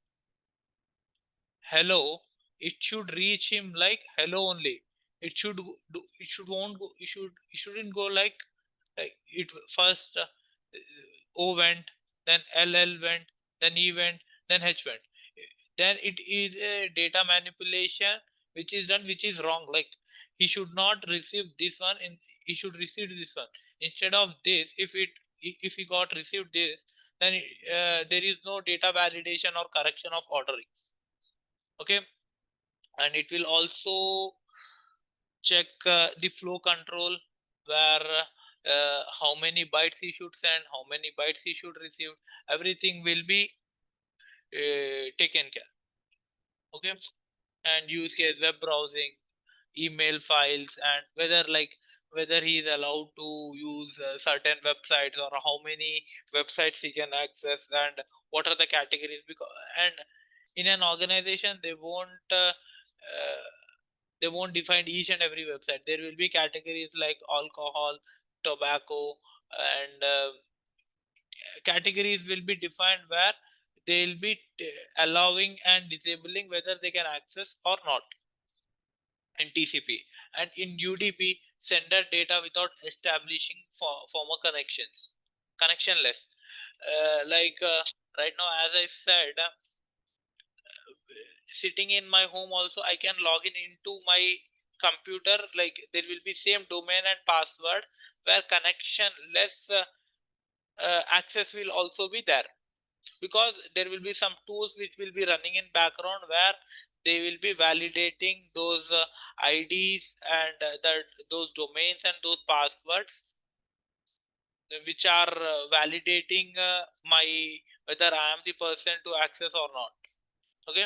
hello, it should reach him like hello only. It should do, it should won't go, it shouldn't go like it first O went, then LL went, then E went, then H went. Then it is a data manipulation which is done, which is wrong. Like he should not receive this one, and he should receive this one instead of this. If he got received this, then there is no data validation or correction of ordering. Okay, and it will also check the flow control, where how many bytes he should send, how many bytes he should receive. Everything will be taken care. Okay, and use case web browsing, email files, and whether he is allowed to use certain websites, or how many websites he can access, and what are the categories. Because and in an organization, they won't define each and every website. There will be categories like alcohol, tobacco, and categories will be defined where they'll be allowing and disabling whether they can access or not in TCP. And in UDP, sender data without establishing former connectionless. Right now, as I said, sitting in my home also, I can log in into my computer. Like there will be same domain and password, where connectionless access will also be there, because there will be some tools which will be running in background, where they will be validating those IDs and those domains and those passwords, which are validating my whether I am the person to access or not. Okay,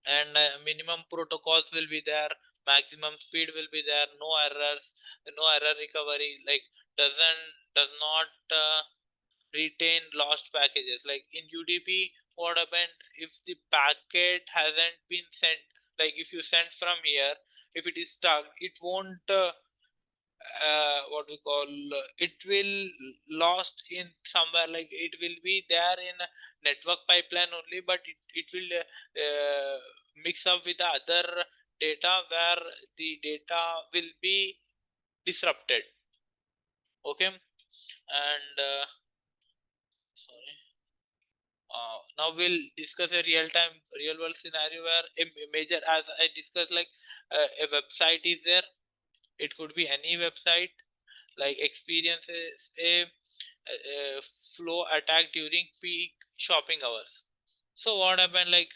and minimum protocols will be there, maximum speed will be there, no errors, no error recovery. Like does not retain lost packages. Like in UDP, what happened if the packet hasn't been sent? Like if you send from here, if it is stuck, it won't what we call it will lost in somewhere. Like it will be there in a network pipeline only, but it will mix up with the other data, where the data will be disrupted. Okay, and sorry. Now we'll discuss a real world scenario, where a major, as I discussed, like a website is there. It could be any website, like experiences a flow attack during peak shopping hours. So what happened? Like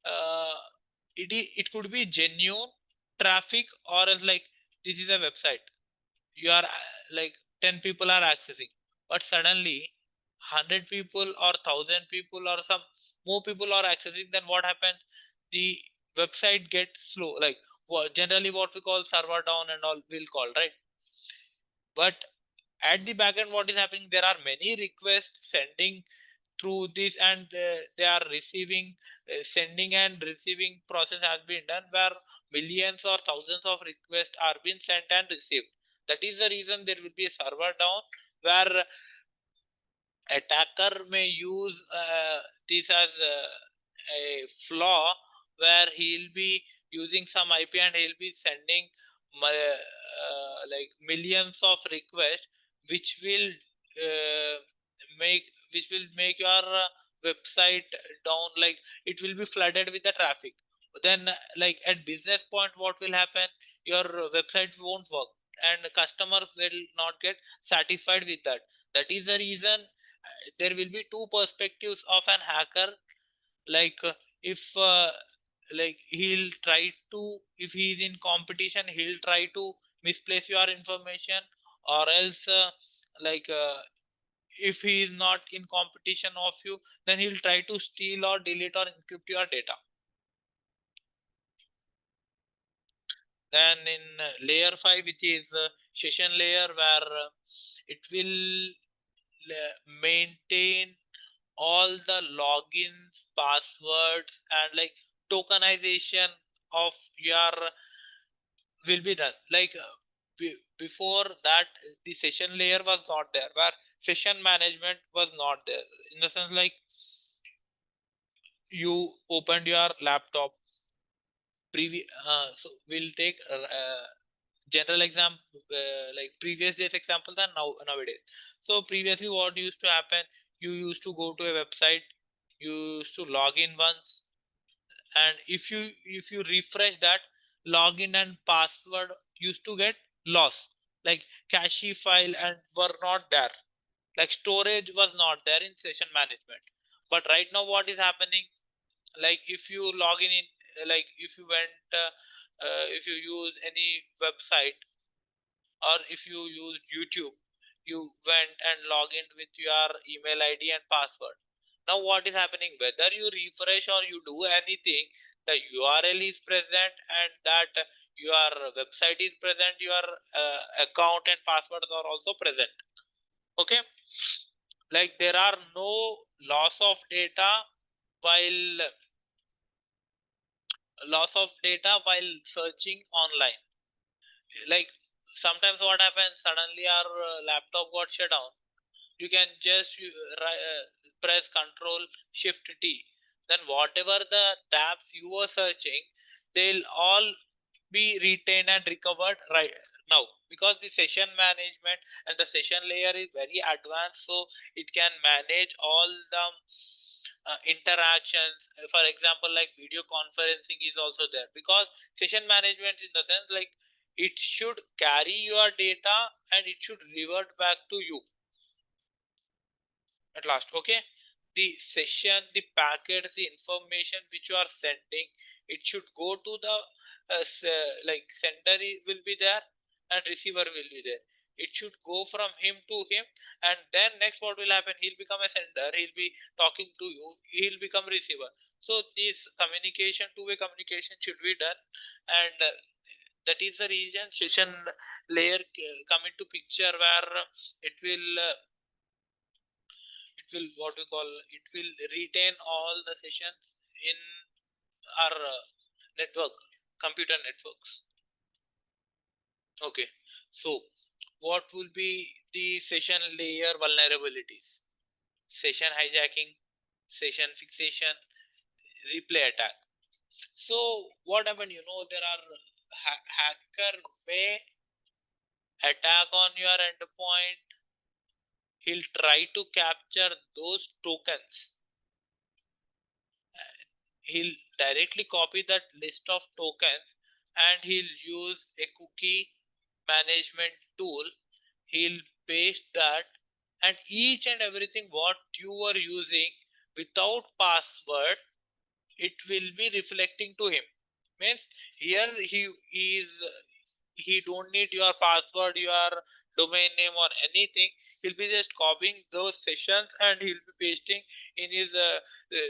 uh, it could be genuine traffic, or else like this is a website you are like 10 people are accessing, but suddenly 100 people or 1,000 people or some more people are accessing. Then what happens? The website gets slow. Like generally what we call server down and all will call, right? But at the back end, what is happening, there are many requests sending through this, and they are receiving, sending and receiving process has been done, where millions or thousands of requests are being sent and received. That is the reason there will be a server down, where attacker may use this as a flaw where he'll be using some IP and he'll be sending like millions of requests, which will uh, make your website down, like it will be flooded with the traffic. Then like at business point, what will happen? Your website won't work and customers will not get satisfied with that. That is the reason there will be two perspectives of an hacker. Like if like he'll try to, if he is in competition, he'll try to misplace your information, or else like if he is not in competition of you, then he'll try to steal or delete or encrypt your data. Then in layer 5, which is session layer, where it will maintain all the logins, passwords, and like tokenization of your will be done. Like before that, the session layer was not there, where session management was not there. In the sense, like you opened your laptop. So we'll take general example, like previous days example than nowadays. So previously, what used to happen? You used to go to a website, you used to log in once, and if you refresh that, login and password used to get lost, like cache file and were not there, like storage was not there in session management. But right now, what is happening? Like if you log in, like if you went if you use any website, or if you use YouTube, you went and log in with your email ID and password. Now what is happening? Whether you refresh or you do anything, the URL is present and that your website is present, your account and passwords are also present. Okay, like there are no loss of data while searching online. Like sometimes what happens, suddenly our laptop got shut down, you can just press Control Shift T. Then whatever the tabs you were searching, they'll all be retained and recovered right now, because the session management and the session layer is very advanced, so it can manage all the interactions. For example, like video conferencing is also there, because session management in the sense, like it should carry your data and it should revert back to you at last. Okay, the session, the packets, the information which you are sending, it should go to the like sender will be there and receiver will be there. It should go from him to him, and then next what will happen, he'll become a sender, he'll be talking to you, he'll become receiver. So this communication, two-way communication should be done, and that is the reason session layer come into picture, where it will what we call, it will retain all the sessions in our network, computer networks. Okay, so what will be the session layer vulnerabilities? Session hijacking, session fixation, replay attack. So what happened, there are hacker may attack on your endpoint. He'll try to capture those tokens. He'll directly copy that list of tokens and he'll use a cookie management tool. He'll paste that, and each and everything what you were using without password, it will be reflecting to him. Means here he don't need your password, your domain name or anything. He'll be just copying those sessions and he'll be pasting in his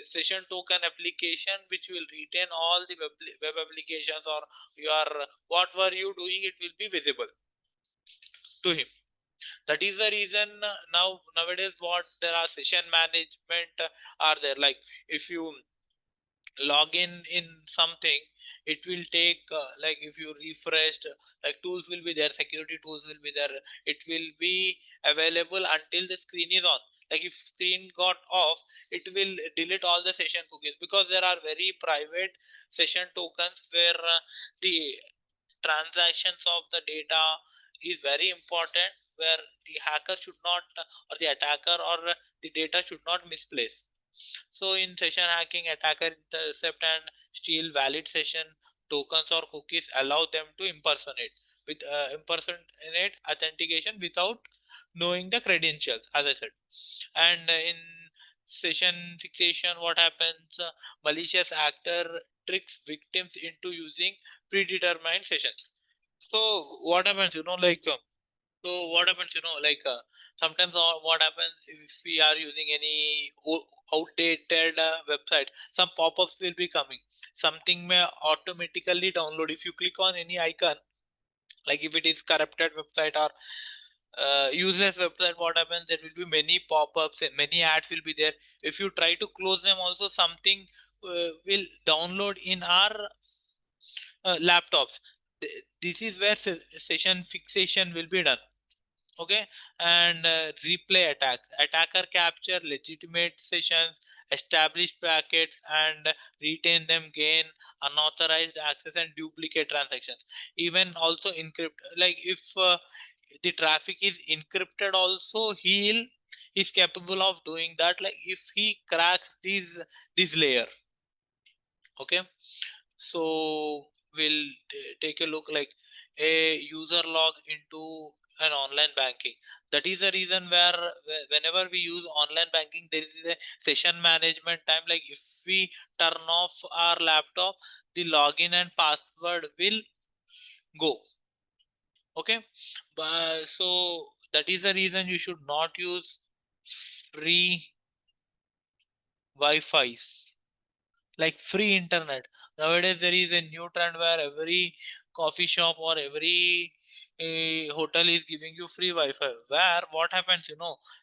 session token application, which will retain all the web applications, or your what were you doing, it will be visible to him. That is the reason nowadays what there are session management are there. Like if you log in something, it will take like if you refreshed, like tools will be there, security tools will be there, it will be available until the screen is on. Like if screen got off, it will delete all the session cookies, because there are very private session tokens where the transactions of the data is very important, where the hacker should not or the attacker or the data should not misplace. So in session hacking, attacker intercept and steal valid session tokens or cookies, allow them to impersonate authentication without knowing the credentials, as I said. And in session fixation, what happens? Malicious actor tricks victims into using predetermined sessions. So what happens? Sometimes what happens if we are using any outdated website, some pop-ups will be coming. Something may automatically download if you click on any icon, like if it is corrupted website or useless website. What happens? There will be many pop-ups and many ads will be there. If you try to close them, also something will download in our laptops. This is where session fixation will be done. Okay. And replay attacks, attacker capture legitimate sessions, establish packets and retain them, gain unauthorized access and duplicate transactions, even also encrypt. Like if the traffic is encrypted also, he's capable of doing that, like if he cracks this layer. Okay. So we'll take a look, like a user log into an online banking. That is the reason where whenever we use online banking, there is a session management time. Like if we turn off our laptop, the login and password will go. Okay. But so that is the reason you should not use free Wi-Fi's, like free internet. Nowadays there is a new trend where every coffee shop or every hotel is giving you free Wi-Fi. Where what happens,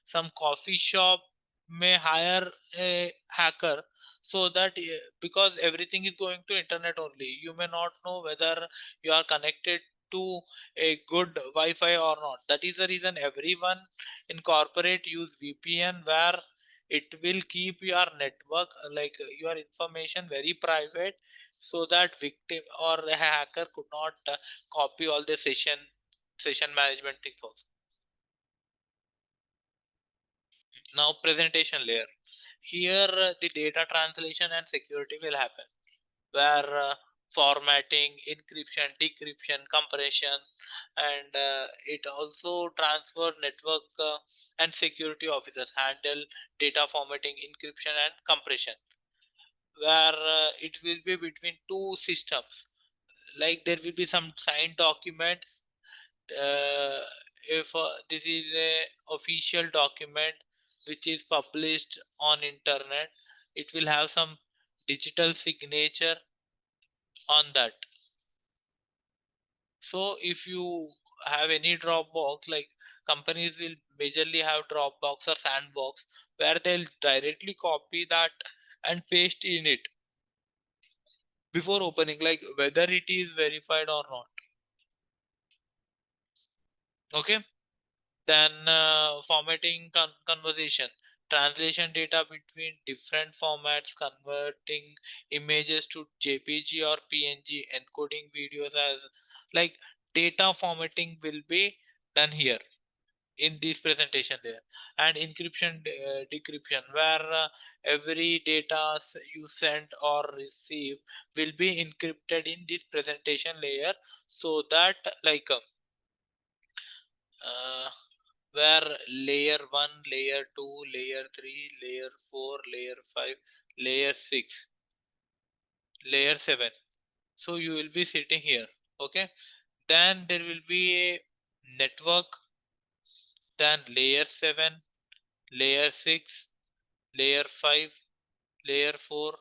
some coffee shop may hire a hacker, so that because everything is going to internet only, you may not know whether you are connected to a good Wi-Fi or not. That is the reason everyone in corporate use VPN, where it will keep your network, like your information, very private, so that victim or a hacker could not copy all the session management things also. Now presentation layer. Here the data translation and security will happen, where formatting, encryption, decryption, compression, and it also transfer network and security officers handle data formatting, encryption and compression, where it will be between two systems. Like there will be some signed documents. If this is a official document which is published on internet, it will have some digital signature on that. So if you have any Dropbox, like companies will majorly have Dropbox or Sandbox, where they'll directly copy that and paste in it before opening, like whether it is verified or not. Okay. Then formatting conversation, translation data between different formats, converting images to JPG or PNG, encoding videos as, like data formatting will be done here in this presentation there. And encryption, decryption, where every data you send or receive will be encrypted in this presentation layer, so that like uh, where layer 1, layer 2, layer 3, layer 4, layer 5, layer 6, layer 7. So you will be sitting here. Okay. Then there will be a network, then layer 7, layer 6, layer 5, layer 4,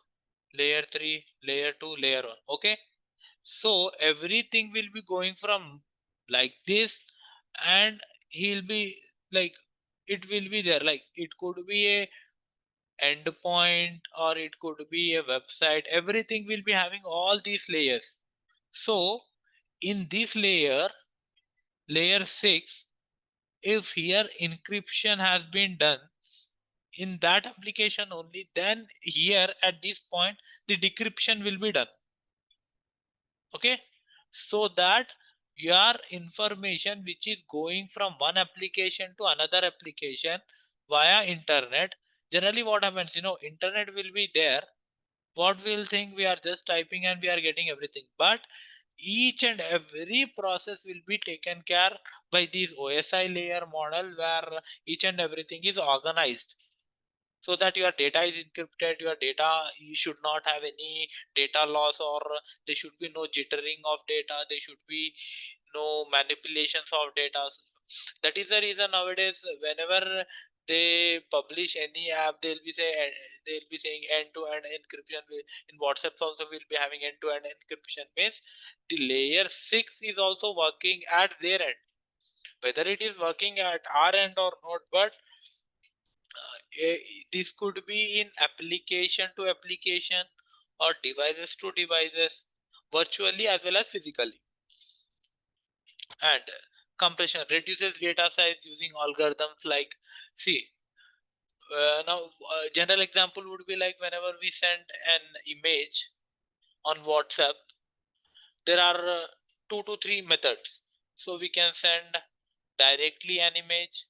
layer 3, layer 2, layer 1. Okay. So everything will be going from like this, and he'll be like, it will be there, like it could be a endpoint or it could be a website. Everything will be having all these layers. So in this layer 6, if here encryption has been done, in that application only, then here at this point the decryption will be done. Okay, so that your information which is going from one application to another application via internet, generally what happens, internet will be there, what we'll think we are just typing and we are getting everything, but each and every process will be taken care by this OSI layer model, where each and everything is organized so that your data is encrypted, your data, you should not have any data loss, or there should be no jittering of data, there should be no manipulations of data. That is the reason nowadays whenever they publish any app, they'll be saying end-to-end encryption. In WhatsApp also we'll be having end-to-end encryption, means the layer 6 is also working at their end, whether it is working at our end or not, but this could be in application to application or devices to devices, virtually as well as physically. And compression reduces data size using algorithms like, see, now general example would be like whenever we send an image on WhatsApp, there are 2 to 3 methods. So we can send directly an image,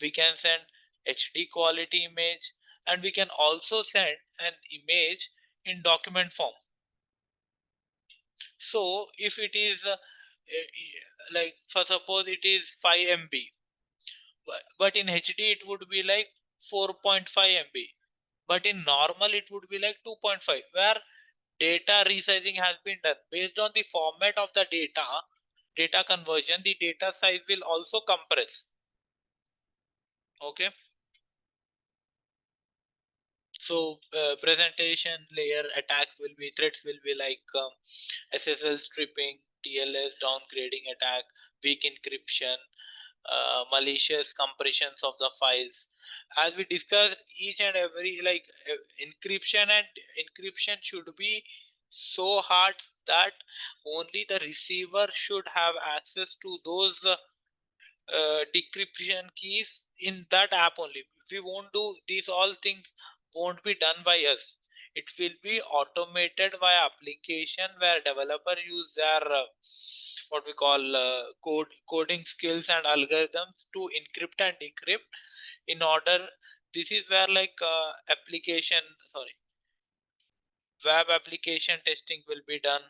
we can send HD quality image, and we can also send an image in document form. So if it is like, for suppose it is 5 MB, but in HD it would be like 4.5 MB, but in normal it would be like 2.5, where data resizing has been done based on the format of the data conversion, the data size will also compress. Okay, so presentation layer attacks will be, threats will be like SSL stripping, TLS downgrading attack, weak encryption, malicious compressions of the files. As we discussed, each and every, like, encryption should be so hard that only the receiver should have access to those decryption keys in that app only. We won't do these, all things won't be done by us. It will be automated by application where developer use their what we call coding skills and algorithms to encrypt and decrypt in order. This is where like application, sorry, web application testing will be done,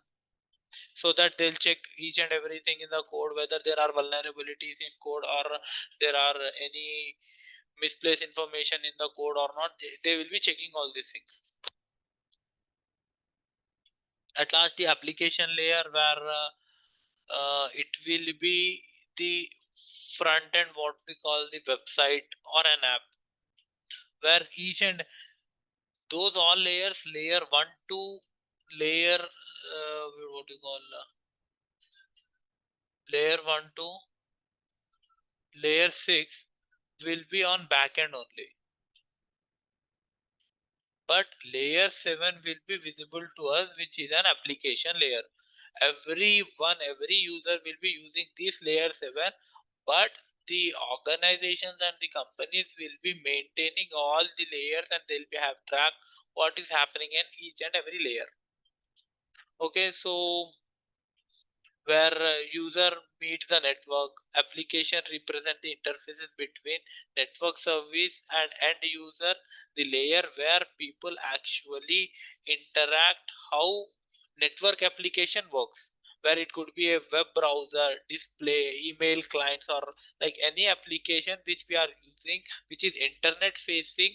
so that they'll check each and everything in the code, whether there are vulnerabilities in code or there are any misplaced information in the code or not. They will be checking all these things. At last, the application layer, where it will be the front end, what we call the website or an app, where each and those all layers, layer 1 to layer what you call layer 1 to layer 6 will be on backend only, but layer 7 will be visible to us, which is an application layer. Every user will be using this layer 7, but the organizations and the companies will be maintaining all the layers, and they'll be have track what is happening in each and every layer. Okay, so where user meet the network, application represent the interfaces between network service and end user, the layer where people actually interact, how network application works, where it could be a web browser, display, email clients, or like any application which we are using, which is internet facing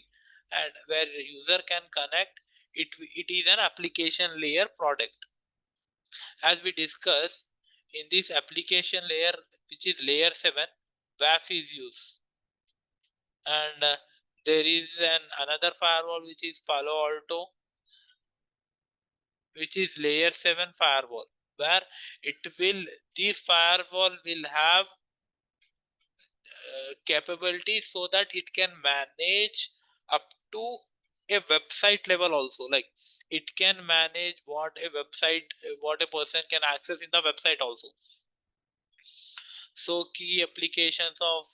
and where user can connect. It is an application layer product. As we discussed, in this application layer, which is layer 7, WAF is used, and there is another firewall which is Palo Alto, which is layer 7 firewall, where it will this firewall will have capabilities so that it can manage up to a website level also, like it can manage what a website, what a person can access in the website also. So key applications of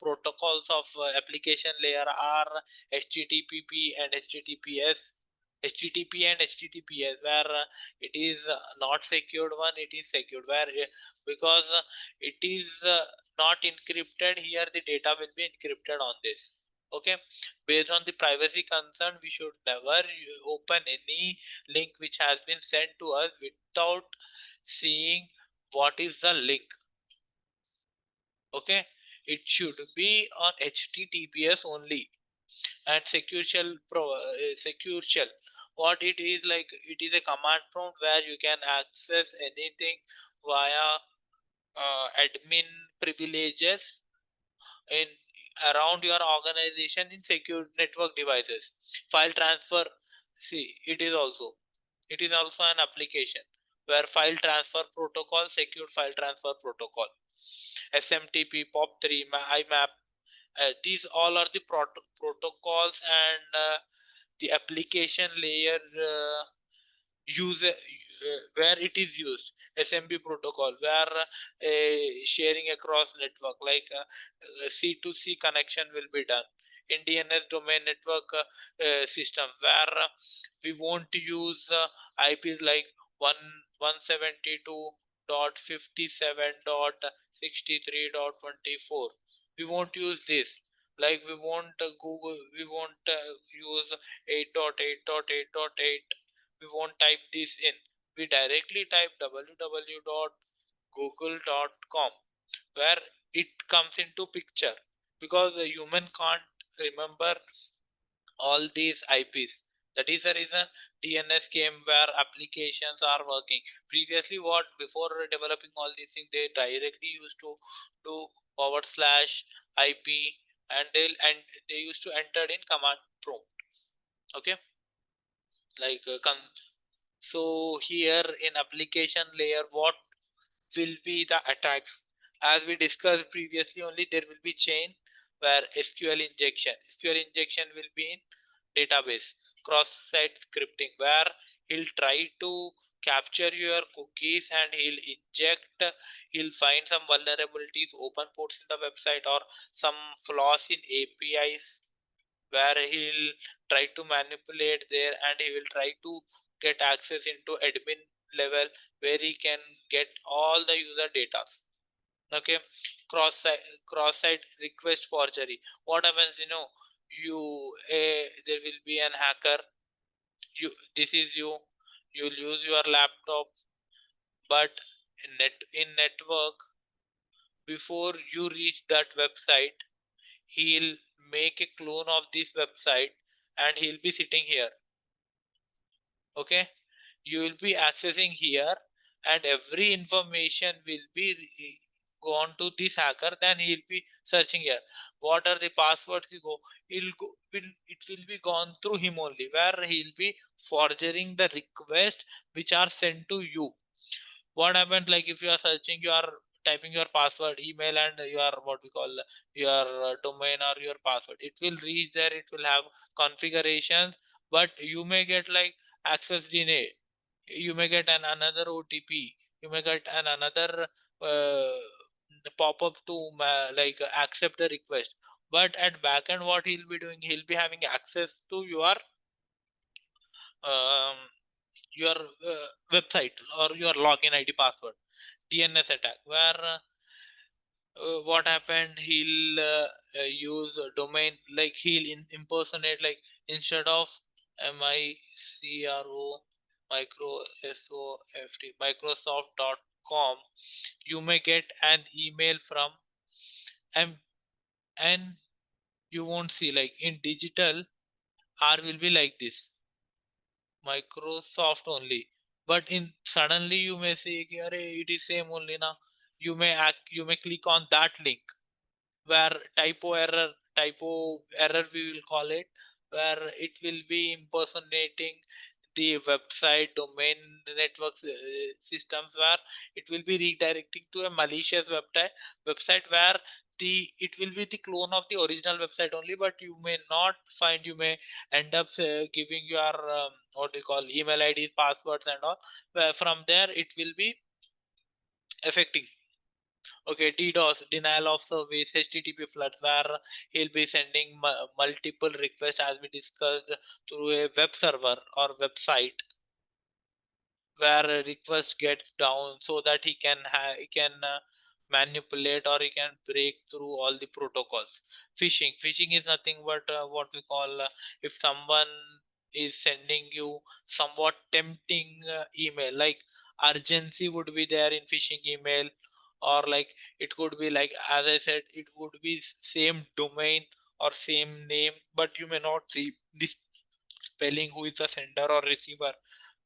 protocols of application layer are HTTP and HTTPS. HTTP and HTTPS, where it is not secured one, it is secured, where because it is not encrypted, here the data will be encrypted on this. Okay, based on the privacy concern, we should never open any link which has been sent to us without seeing what is the link. Okay, it should be on HTTPS only. And secure shell secure shell, what it is, like it is a command prompt where you can access anything via admin privileges in around your organization in secure network devices. File transfer, see, it is also an application where file transfer protocol, secure file transfer protocol, SMTP, POP3, IMAP, these all are the protocols and the application layer where it is used. SMB protocol, where sharing across network, like C2C connection will be done in DNS domain network system, where we won't use IPs like 172.57.63.24. We won't use this, like we won't Google, we won't use 8.8.8.8, we won't type this in, we directly type www.google.com, where it comes into picture, because the human can't remember all these IPs. That is the reason DNS came, where applications are working. Previously, what, before developing all these things, they directly used to do /IP, and they used to enter in command prompt. Okay, like so here in application layer, what will be the attacks? As we discussed previously, only there will be chain, where SQL injection will be in database. Cross-site scripting, where he'll try to capture your cookies and he'll find some vulnerabilities, open ports in the website, or some flaws in APIs, where he'll try to manipulate there, and he will try to get access into admin level, where he can get all the user data. Okay, cross-site request forgery. What happens, there will be an hacker, this is you'll use your laptop, but in network, before you reach that website, he'll make a clone of this website, and he'll be sitting here. Okay, you will be accessing here, and every information will be gone to this hacker, then he'll be searching here, what are the passwords, it will be gone through him only, where he'll be forging the request which are sent to you. What happens, like if you are searching, you are typing your password, email, and your what we call your domain or your password, it will reach there, it will have configurations, but you may get like access denied, you may get another OTP, you may get another pop-up to like accept the request. But at backend, what he'll be doing, he'll be having access to um, your website or your login ID, password, DNS attack, where what happened, he'll use a domain, like he'll impersonate, like instead of MICRO Microsoft.com, you may get an email from and you won't see, like in digital, R will be like this, Microsoft only, but in suddenly you may say, it is same only now. You may click on that link, where typo error we will call it, where it will be impersonating the website domain network systems, where it will be redirecting to a malicious website, where it will be the clone of the original website only, but you may not find, you may end up giving your what we call email IDs, passwords, and all, where from there it will be affecting. Okay, DDoS, denial of service, HTTP floods, where he'll be sending multiple requests as we discussed through a web server or website, where a request gets down so that he can manipulate or he can break through all the protocols. Phishing is nothing but what we call if someone is sending you somewhat tempting email, like urgency would be there in phishing email, or like it could be like, as I said, it would be same domain or same name, but you may not see this spelling who is the sender or receiver,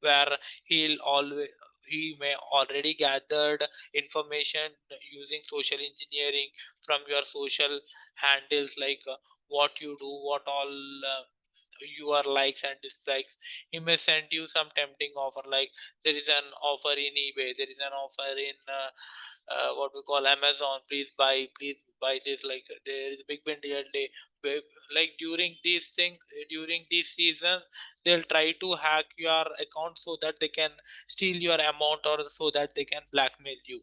where he'll always he may already gathered information using social engineering from your social handles, like what you do, what all your likes and dislikes. He may send you some tempting offer, like there is an offer in eBay, there is an offer in what we call Amazon, please buy this, like there is a big bin deal day. Like during these things, during this season, they'll try to hack your account so that they can steal your amount, or so that they can blackmail you.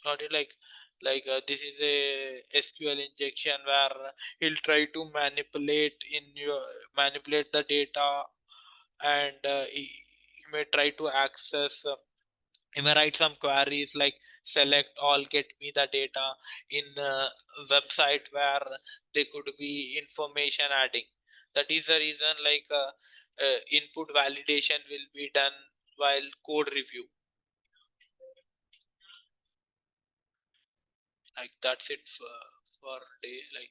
Not it like this is a SQL injection where he'll try to manipulate the data, and he may try to access you may write some queries like select all, get me the data in a website where there could be information adding. That is the reason, like input validation will be done while code review. Like that's it for day. Like